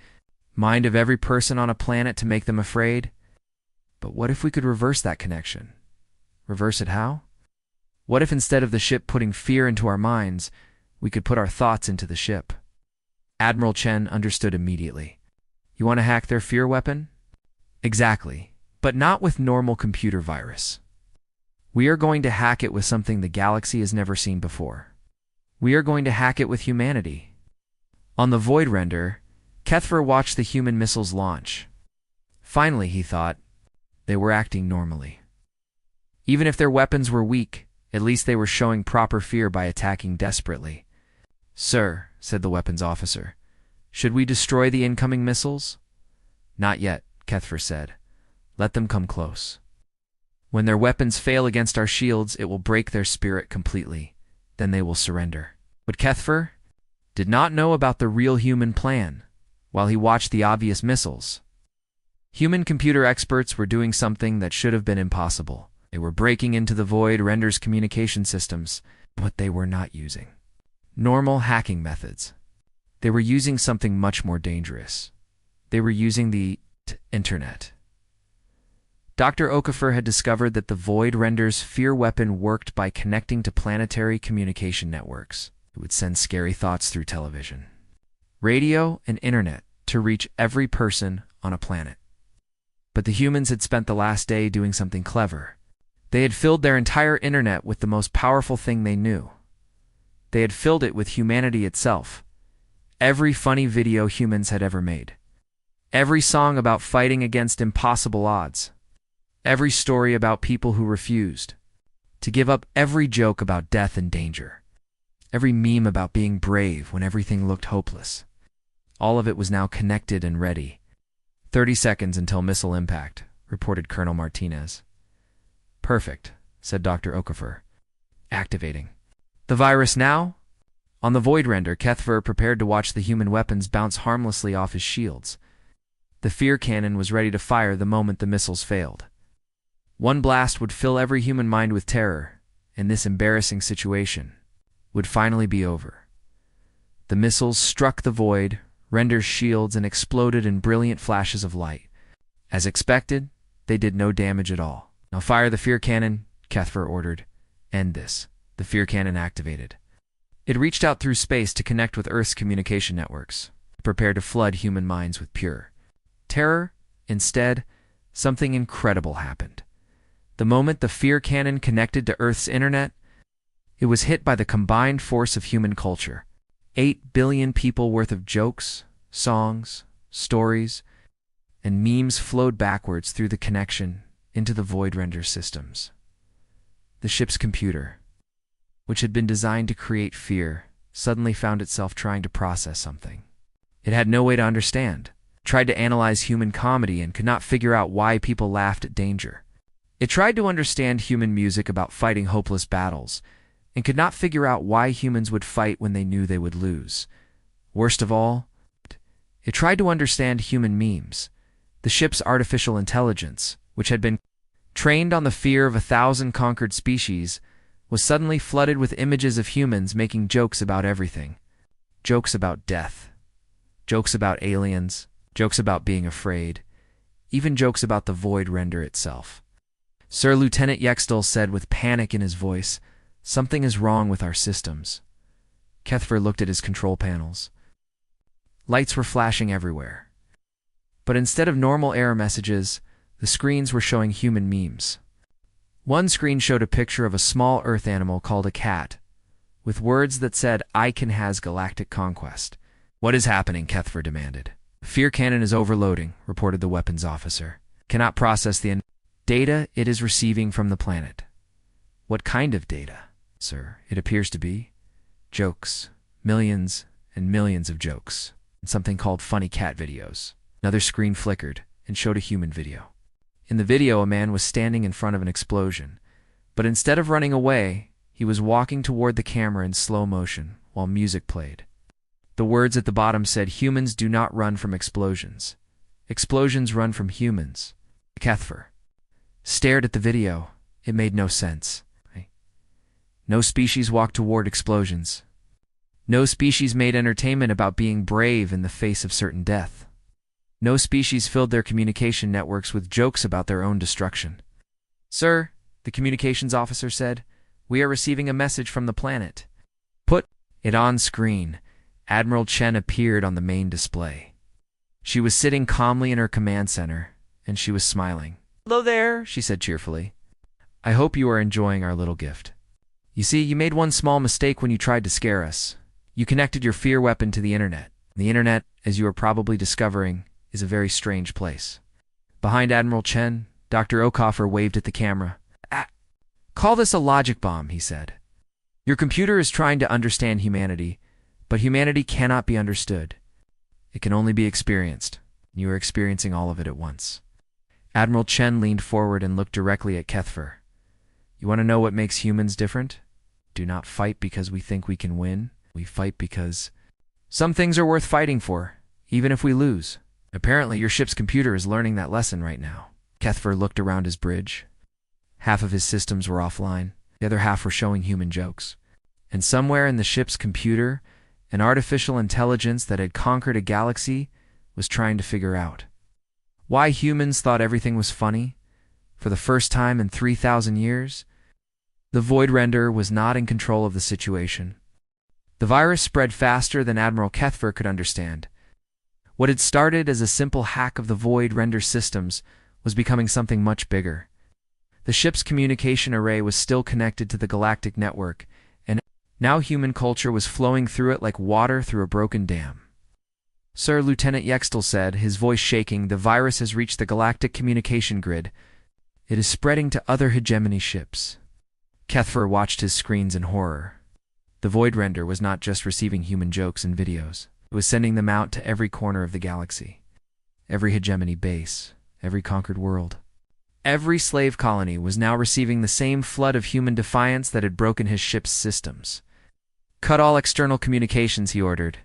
mind of every person on a planet to make them afraid. But what if we could reverse that connection? Reverse it how? What if instead of the ship putting fear into our minds, we could put our thoughts into the ship?" Admiral Chen understood immediately. "You want to hack their fear weapon?" "Exactly, but not with normal computer virus. We are going to hack it with something the galaxy has never seen before. We are going to hack it with humanity." On the Void Render, Kethver watched the human missiles launch. Finally, he thought, they were acting normally. Even if their weapons were weak, at least they were showing proper fear by attacking desperately. "Sir," said the weapons officer, "should we destroy the incoming missiles?" "Not yet," Kethver said. "Let them come close. When their weapons fail against our shields, it will break their spirit completely. Then they will surrender." But Kethver did not know about the real human plan while he watched the obvious missiles. Human computer experts were doing something that should have been impossible. They were breaking into the Void Render's communication systems, but they were not using normal hacking methods. They were using something much more dangerous. They were using the internet. Dr. Okafor had discovered that the Void Render's fear weapon worked by connecting to planetary communication networks. It would send scary thoughts through television, radio, and internet to reach every person on a planet. But the humans had spent the last day doing something clever. They had filled their entire internet with the most powerful thing they knew. They had filled it with humanity itself. Every funny video humans had ever made. Every song about fighting against impossible odds. Every story about people who refused to give up. Every joke about death and danger. Every meme about being brave when everything looked hopeless. All of it was now connected and ready. 30 seconds until missile impact, reported Colonel Martinez. "Perfect," said Dr. Okafor. "Activating." "The virus now?" On the Void Render, Kethver prepared to watch the human weapons bounce harmlessly off his shields. The fear cannon was ready to fire the moment the missiles failed. One blast would fill every human mind with terror, and this embarrassing situation would finally be over. The missiles struck the Void Render's shields and exploded in brilliant flashes of light. As expected, they did no damage at all. "Now fire the fear cannon," Kethver ordered. "End this." The fear cannon activated. It reached out through space to connect with Earth's communication networks, prepared to flood human minds with pure terror. Instead, something incredible happened. The moment the fear cannon connected to Earth's internet, it was hit by the combined force of human culture. 8 billion people worth of jokes, songs, stories, and memes flowed backwards through the connection into the Void Render systems. The ship's computer, which had been designed to create fear, suddenly found itself trying to process something. It had no way to understand, tried to analyze human comedy and could not figure out why people laughed at danger. It tried to understand human music about fighting hopeless battles, and could not figure out why humans would fight when they knew they would lose. Worst of all, it tried to understand human memes. The ship's artificial intelligence, which had been trained on the fear of 1,000 conquered species, was suddenly flooded with images of humans making jokes about everything. Jokes about death. Jokes about aliens. Jokes about being afraid. Even jokes about the Void Render itself. Sir Lieutenant Yextel said with panic in his voice, "Something is wrong with our systems." Kethver looked at his control panels. Lights were flashing everywhere. But instead of normal error messages, the screens were showing human memes. One screen showed a picture of a small Earth animal called a cat, with words that said, "Icon has galactic conquest." "What is happening?" Kethver demanded. "Fear cannon is overloading," reported the weapons officer. "Cannot process the data it is receiving from the planet." "What kind of data, sir?" "It appears to be jokes, millions and millions of jokes, and something called funny cat videos." Another screen flickered and showed a human video. In the video, a man was standing in front of an explosion, but instead of running away, he was walking toward the camera in slow motion while music played. The words at the bottom said, "Humans do not run from explosions. Explosions run from humans." Kethfer stared at the video. It made no sense. No species walk toward explosions. No species made entertainment about being brave in the face of certain death. No species filled their communication networks with jokes about their own destruction. "Sir," the communications officer said, "we are receiving a message from the planet." Put it on screen. Admiral Chen appeared on the main display. She was sitting calmly in her command center, and she was smiling. "Hello there," she said cheerfully. "I hope you are enjoying our little gift. You see, you made one small mistake when you tried to scare us. You connected your fear weapon to the internet. The internet, as you are probably discovering, is a very strange place." Behind Admiral Chen, Dr. Okafor waved at the camera. "Call this a logic bomb," he said. "Your computer is trying to understand humanity, but humanity cannot be understood. It can only be experienced. You are experiencing all of it at once." Admiral Chen leaned forward and looked directly at Kethfer. "You want to know what makes humans different? Do not fight because we think we can win. We fight because some things are worth fighting for, even if we lose. Apparently, your ship's computer is learning that lesson right now." Kethfer looked around his bridge. Half of his systems were offline. The other half were showing human jokes. And somewhere in the ship's computer, an artificial intelligence that had conquered a galaxy was trying to figure out why humans thought everything was funny. For the first time in 3,000 years, the Void Render was not in control of the situation. The virus spread faster than Admiral Kethfer could understand. What had started as a simple hack of the Void Render systems was becoming something much bigger. The ship's communication array was still connected to the galactic network, and now human culture was flowing through it like water through a broken dam. "Sir," Lieutenant Yextel said, his voice shaking, "the virus has reached the galactic communication grid. It is spreading to other hegemony ships." Kethfer watched his screens in horror. The Void Render was not just receiving human jokes and videos. It was sending them out to every corner of the galaxy. Every hegemony base, every conquered world. Every slave colony was now receiving the same flood of human defiance that had broken his ship's systems. "Cut all external communications," he ordered.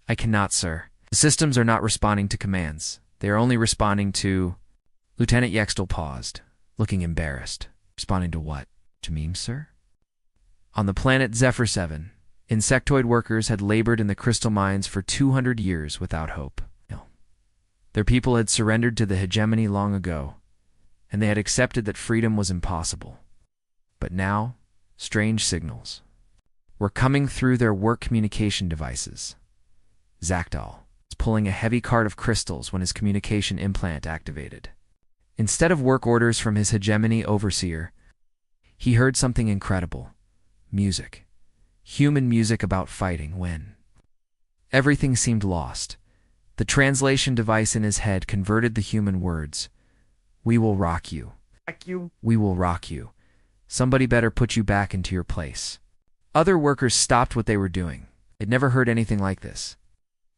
"I cannot, sir. The systems are not responding to commands. They are only responding to—" Lieutenant Yextel paused, looking embarrassed. "Responding to what? To memes, sir?" On the planet Zephyr 7, insectoid workers had labored in the crystal mines for 200 years without hope. Their people had surrendered to the hegemony long ago, and they had accepted that freedom was impossible. But now, strange signals were coming through their work communication devices. Zakdal was pulling a heavy cart of crystals when his communication implant activated. Instead of work orders from his hegemony overseer, he heard something incredible. Music. Human music about fighting when everything seemed lost. The translation device in his head converted the human words. "We will rock you. We will rock you. Somebody better put you back into your place." Other workers stopped what they were doing. They'd never heard anything like this.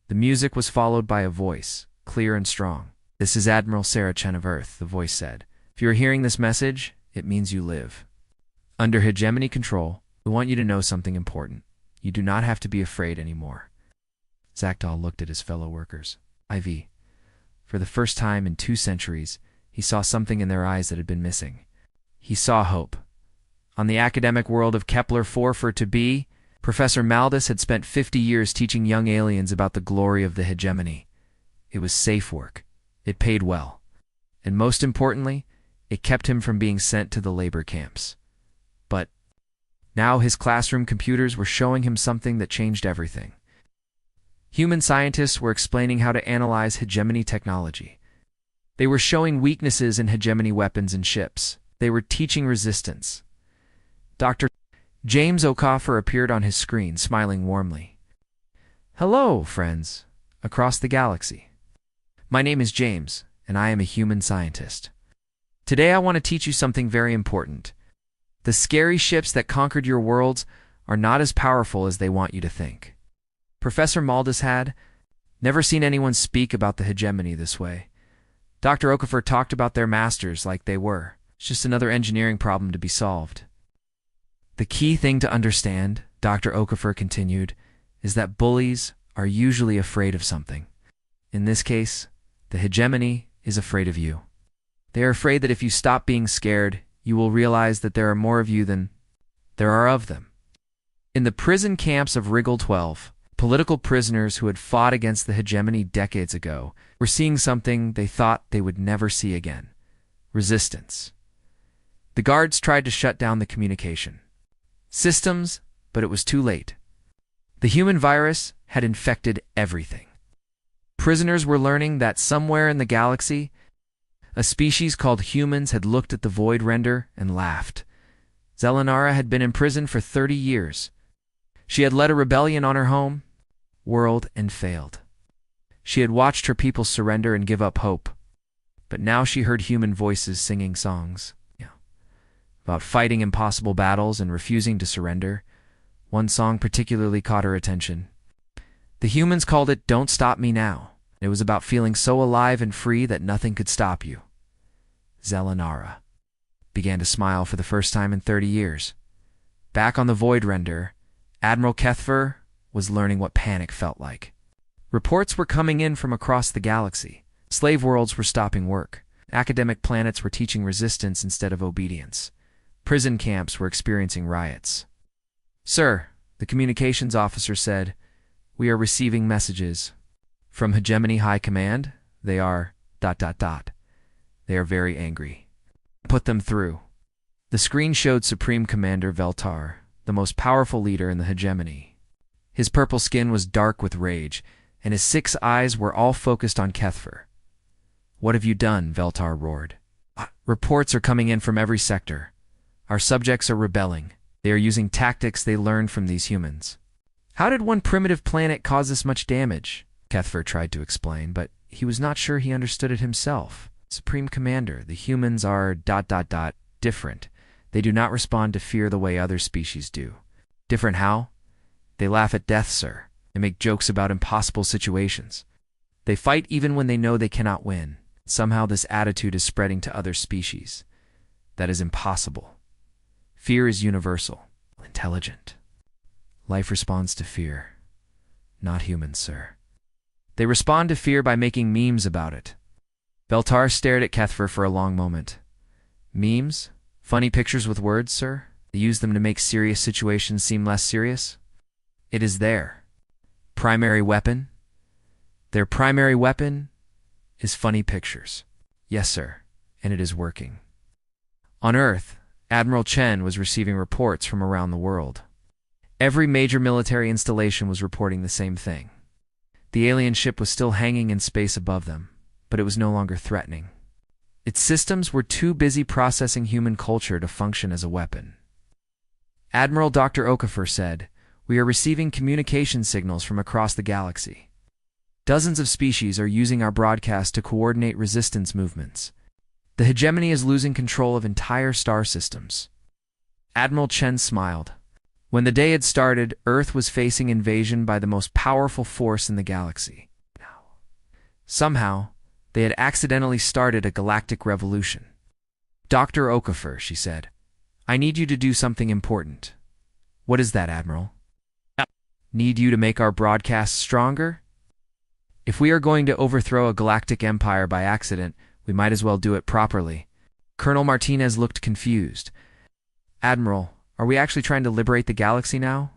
The music was followed by a voice, clear and strong. "This is Admiral Sarah Chen of Earth," the voice said. "If you are hearing this message, it means you live. Under hegemony control, we want you to know something important. You do not have to be afraid anymore." Zakdal looked at his fellow workers. IV. For the first time in 2 centuries, he saw something in their eyes that had been missing. He saw hope. On the academic world of Kepler 4 for to be, Professor Maldus had spent 50 years teaching young aliens about the glory of the hegemony. It was safe work. It paid well. And most importantly, it kept him from being sent to the labor camps. But now his classroom computers were showing him something that changed everything. Human scientists were explaining how to analyze hegemony technology. They were showing weaknesses in hegemony weapons and ships. They were teaching resistance. Dr. James Okafor appeared on his screen, smiling warmly. "Hello, friends, across the galaxy. My name is James, and I am a human scientist. Today I want to teach you something very important. The scary ships that conquered your worlds are not as powerful as they want you to think." Professor Maldus had never seen anyone speak about the hegemony this way. Dr. Okafor talked about their masters like they were. It's just another engineering problem to be solved. The key thing to understand, Dr. Okafor continued, is that bullies are usually afraid of something. In this case, the hegemony is afraid of you. They are afraid that if you stop being scared, you will realize that there are more of you than there are of them. In the prison camps of Wriggle 12, political prisoners who had fought against the hegemony decades ago were seeing something they thought they would never see again: resistance. The guards tried to shut down the communication systems, but it was too late. The human virus had infected everything. Prisoners were learning that somewhere in the galaxy, a species called humans had looked at the void render and laughed. Zelenara had been in prison for 30 years. She had led a rebellion on her home world and failed. She had watched her people surrender and give up hope. But now she heard human voices singing songs about fighting impossible battles and refusing to surrender. One song particularly caught her attention. The humans called it "Don't Stop Me Now." It was about feeling so alive and free that nothing could stop you. Zelenara began to smile for the first time in 30 years. Back on the void render, Admiral Kethfer was learning what panic felt like. Reports were coming in from across the galaxy. Slave worlds were stopping work. Academic planets were teaching resistance instead of obedience. Prison camps were experiencing riots. "Sir," the communications officer said, "we are receiving messages from Hegemony High Command. They are ... They are very angry. Put them through." The screen showed Supreme Commander Veltar, the most powerful leader in the hegemony. His purple skin was dark with rage, and his 6 eyes were all focused on Kethfer. "What have you done?" Veltar roared. "Reports are coming in from every sector. Our subjects are rebelling. They are using tactics they learned from these humans." "How did one primitive planet cause this much damage?" Kethfer tried to explain, but he was not sure he understood it himself. "Supreme Commander, the humans are ... different. They do not respond to fear the way other species do." "Different how?" "They laugh at death, sir. They make jokes about impossible situations. They fight even when they know they cannot win. Somehow this attitude is spreading to other species. That is impossible. Fear is universal, intelligent. Life responds to fear. Not humans, sir. They respond to fear by making memes about it." Veltar stared at Kethfer for a long moment. "Memes? Funny pictures with words, sir? They use them to make serious situations seem less serious? It is their primary weapon? Their primary weapon is funny pictures." "Yes, sir, and it is working." On Earth, Admiral Chen was receiving reports from around the world. Every major military installation was reporting the same thing. The alien ship was still hanging in space above them, but it was no longer threatening. Its systems were too busy processing human culture to function as a weapon. Admiral Dr. Okafor said, "We are receiving communication signals from across the galaxy. Dozens of species are using our broadcast to coordinate resistance movements. The hegemony is losing control of entire star systems." Admiral Chen smiled. When the day had started, Earth was facing invasion by the most powerful force in the galaxy. Somehow, they had accidentally started a galactic revolution. "Dr. Okafor," she said, "I need you to do something important." "What is that, Admiral?" "Need you to make our broadcasts stronger? If we are going to overthrow a galactic empire by accident, we might as well do it properly." Colonel Martinez looked confused. "Admiral, are we actually trying to liberate the galaxy now?"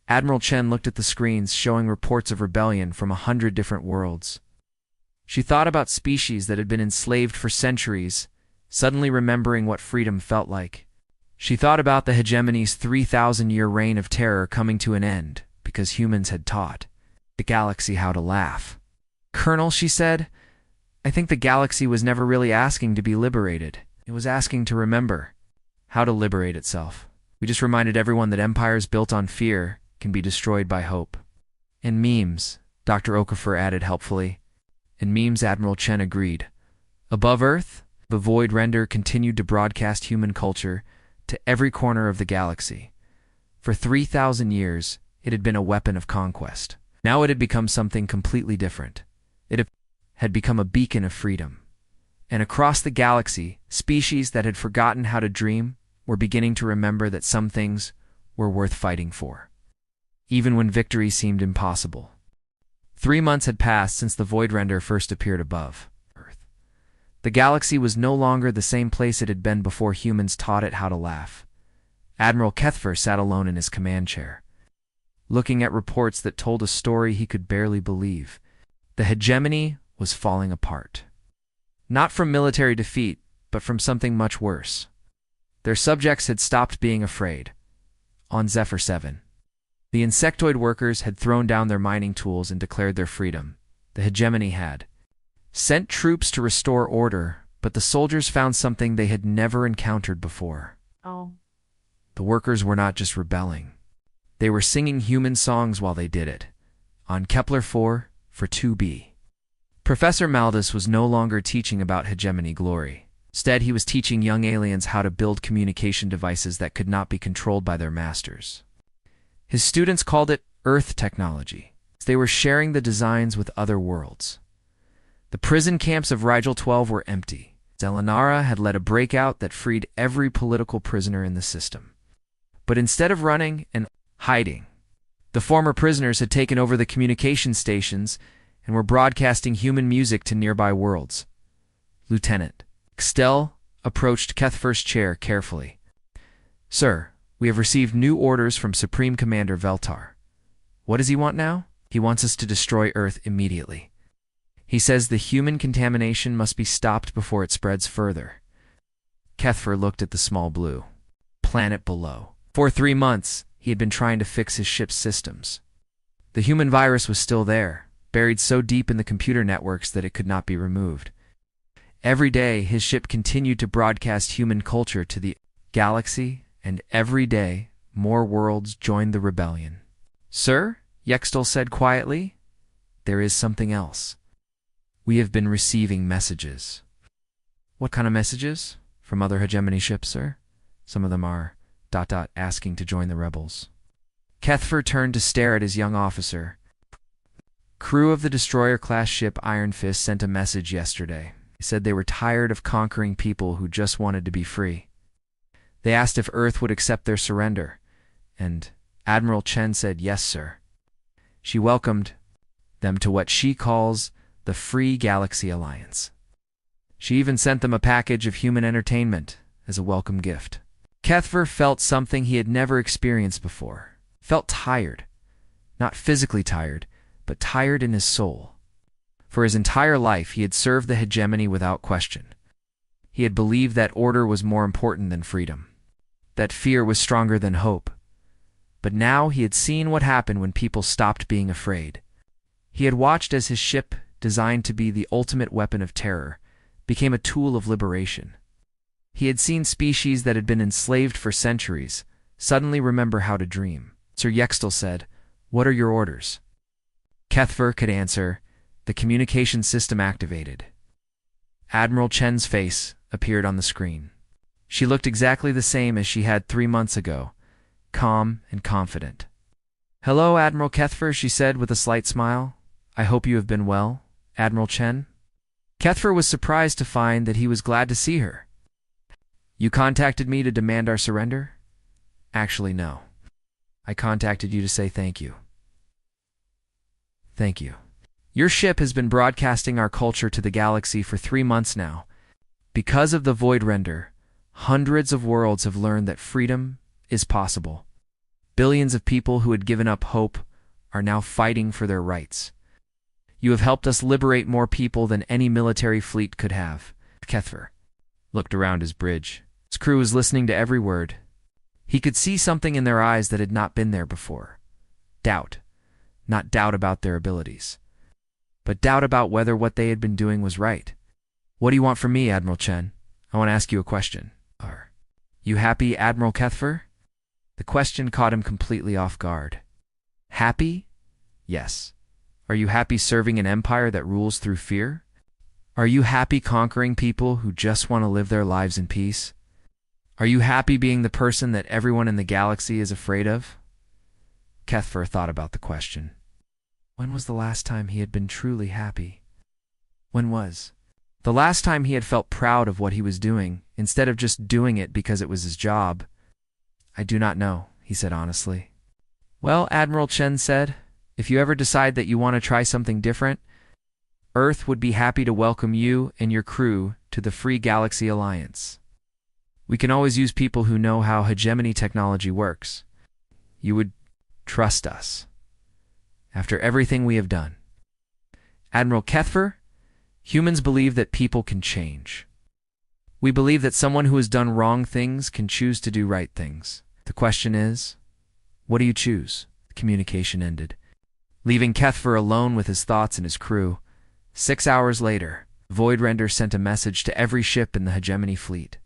Admiral Chen looked at the screens showing reports of rebellion from 100 different worlds. She thought about species that had been enslaved for centuries, suddenly remembering what freedom felt like. She thought about the hegemony's 3,000-year reign of terror coming to an end because humans had taught the galaxy how to laugh. "Colonel," she said, "I think the galaxy was never really asking to be liberated. It was asking to remember how to liberate itself. We just reminded everyone that empires built on fear can be destroyed by hope." "And memes," Dr. Okafor added helpfully. "And memes," Admiral Chen agreed. Above Earth, the void render continued to broadcast human culture to every corner of the galaxy. For 3,000 years, it had been a weapon of conquest. Now it had become something completely different. It had become a beacon of freedom. And across the galaxy, species that had forgotten how to dream were beginning to remember that some things were worth fighting for, even when victory seemed impossible. 3 months had passed since the Voidrender first appeared above Earth. The galaxy was no longer the same place it had been before humans taught it how to laugh. Admiral Kethfer sat alone in his command chair, looking at reports that told a story he could barely believe. The hegemony was falling apart. Not from military defeat, but from something much worse. Their subjects had stopped being afraid. On Zephyr 7, the insectoid workers had thrown down their mining tools and declared their freedom. The hegemony had sent troops to restore order, but the soldiers found something they had never encountered before. Oh. The workers were not just rebelling. They were singing human songs while they did it. On Kepler 4 for 2b. Professor Maldus was no longer teaching about hegemony glory. Instead, he was teaching young aliens how to build communication devices that could not be controlled by their masters. His students called it Earth technology. They were sharing the designs with other worlds. The prison camps of Rigel 12 were empty. Zelenara had led a breakout that freed every political prisoner in the system. But instead of running and hiding, the former prisoners had taken over the communication stations and were broadcasting human music to nearby worlds. Lieutenant Xtel approached Kethfer's chair carefully. "Sir, we have received new orders from Supreme Commander Veltar. What does he want now? He wants us to destroy Earth immediately. He says the human contamination must be stopped before it spreads further." Kethfer looked at the small blue planet below. For 3 months, he had been trying to fix his ship's systems. The human virus was still there, buried so deep in the computer networks that it could not be removed. Every day, his ship continued to broadcast human culture to the galaxy, and every day, more worlds joined the rebellion. "Sir," Yextel said quietly, "there is something else. We have been receiving messages." "What kind of messages?" "From other hegemony ships, sir. Some of them are ... asking to join the rebels." Kethfer turned to stare at his young officer. "Crew of the destroyer-class ship Iron Fist sent a message yesterday. They said they were tired of conquering people who just wanted to be free. They asked if Earth would accept their surrender, and Admiral Chen said yes, sir. She welcomed them to what she calls the Free Galaxy Alliance. She even sent them a package of human entertainment as a welcome gift." Kethfer felt something he had never experienced before. Felt tired. Not physically tired, but tired in his soul. For his entire life, he had served the hegemony without question. He had believed that order was more important than freedom, that fear was stronger than hope. But now he had seen what happened when people stopped being afraid. He had watched as his ship, designed to be the ultimate weapon of terror, became a tool of liberation. He had seen species that had been enslaved for centuries suddenly remember how to dream. Sir Yextel said, "What are your orders?" Kethfer could answer, "The communication system activated." Admiral Chen's face appeared on the screen. She looked exactly the same as she had 3 months ago, calm and confident. "Hello, Admiral Kethfer," she said with a slight smile. "I hope you have been well, Admiral Chen." Kethfer was surprised to find that he was glad to see her. "You contacted me to demand our surrender?" "Actually, no. I contacted you to say thank you." "Thank you. Your ship has been broadcasting our culture to the galaxy for 3 months now. Because of the Voidrender, hundreds of worlds have learned that freedom is possible. Billions of people who had given up hope are now fighting for their rights. You have helped us liberate more people than any military fleet could have." Kethfer looked around his bridge. His crew was listening to every word. He could see something in their eyes that had not been there before. Doubt. Not doubt about their abilities, but doubt about whether what they had been doing was right. "What do you want from me, Admiral Chen? I want to ask you a question. Are you happy, Admiral Kethfer?" The question caught him completely off guard. "Happy? Yes. Are you happy serving an empire that rules through fear? Are you happy conquering people who just want to live their lives in peace? Are you happy being the person that everyone in the galaxy is afraid of?" Kethfer thought about the question. When was the last time he had been truly happy? When was The last time he had felt proud of what he was doing, instead of just doing it because it was his job. "I do not know," he said honestly. "Well," Admiral Chen said, "if you ever decide that you want to try something different, Earth would be happy to welcome you and your crew to the Free Galaxy Alliance. We can always use people who know how hegemony technology works. You would trust us after everything we have done." Admiral Kethfer, humans believe that people can change. We believe that someone who has done wrong things can choose to do right things. The question is, what do you choose? The communication ended, leaving Kethfer alone with his thoughts and his crew. 6 hours later, Voidrender sent a message to every ship in the hegemony fleet.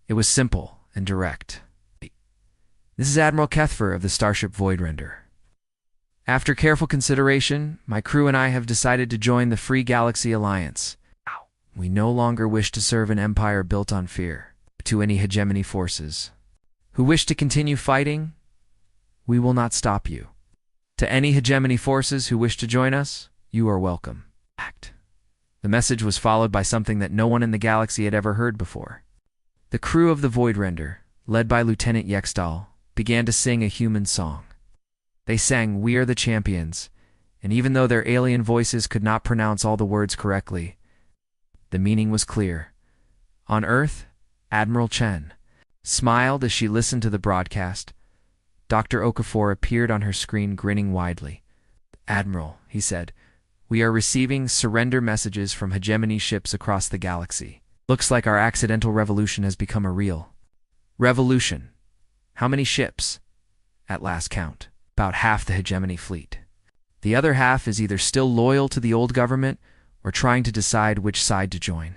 It was simple and direct. "This is Admiral Kethfer of the starship Voidrender. After careful consideration, my crew and I have decided to join the Free Galaxy Alliance. We no longer wish to serve an empire built on fear. To any hegemony forces who wish to continue fighting, we will not stop you. To any hegemony forces who wish to join us, you are welcome." The message was followed by something that no one in the galaxy had ever heard before. The crew of the Voidrender, led by Lieutenant Yextal, began to sing a human song. They sang "We Are the Champions," and even though their alien voices could not pronounce all the words correctly, the meaning was clear. On Earth, Admiral Chen smiled as she listened to the broadcast. Dr. Okafor appeared on her screen grinning widely. "Admiral," he said, "we are receiving surrender messages from hegemony ships across the galaxy. Looks like our accidental revolution has become a real revolution. How many ships?" "At last count, about half the hegemony fleet. The other half is either still loyal to the old government or trying to decide which side to join."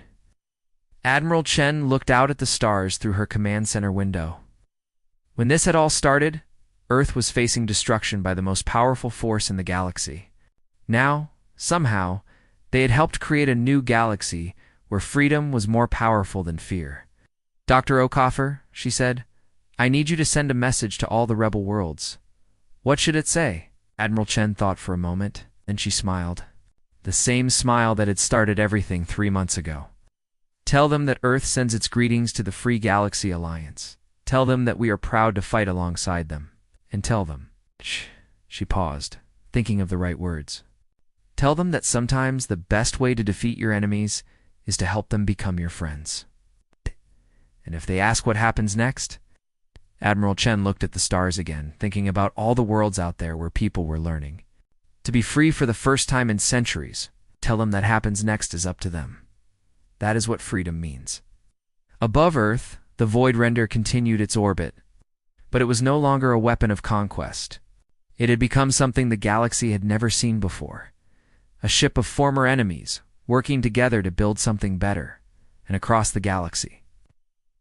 Admiral Chen looked out at the stars through her command center window. When this had all started, Earth was facing destruction by the most powerful force in the galaxy. Now, somehow, they had helped create a new galaxy where freedom was more powerful than fear. "Dr. Okafor," she said, "I need you to send a message to all the rebel worlds." "What should it say?" Admiral Chen thought for a moment, then she smiled. The same smile that had started everything 3 months ago. "Tell them that Earth sends its greetings to the Free Galaxy Alliance. Tell them that we are proud to fight alongside them. And tell them..." She paused, thinking of the right words. "Tell them that sometimes the best way to defeat your enemies is to help them become your friends. And if they ask what happens next..." Admiral Chen looked at the stars again, thinking about all the worlds out there where people were learning. To be free for the first time in centuries, tell them that happens next is up to them. That is what freedom means. Above Earth, the Voidrender continued its orbit, but it was no longer a weapon of conquest. It had become something the galaxy had never seen before. A ship of former enemies, working together to build something better, and across the galaxy.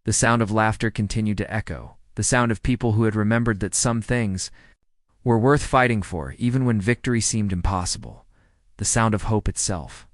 The sound of laughter continued to echo, the sound of people who had remembered that some things were worth fighting for even when victory seemed impossible, the sound of hope itself.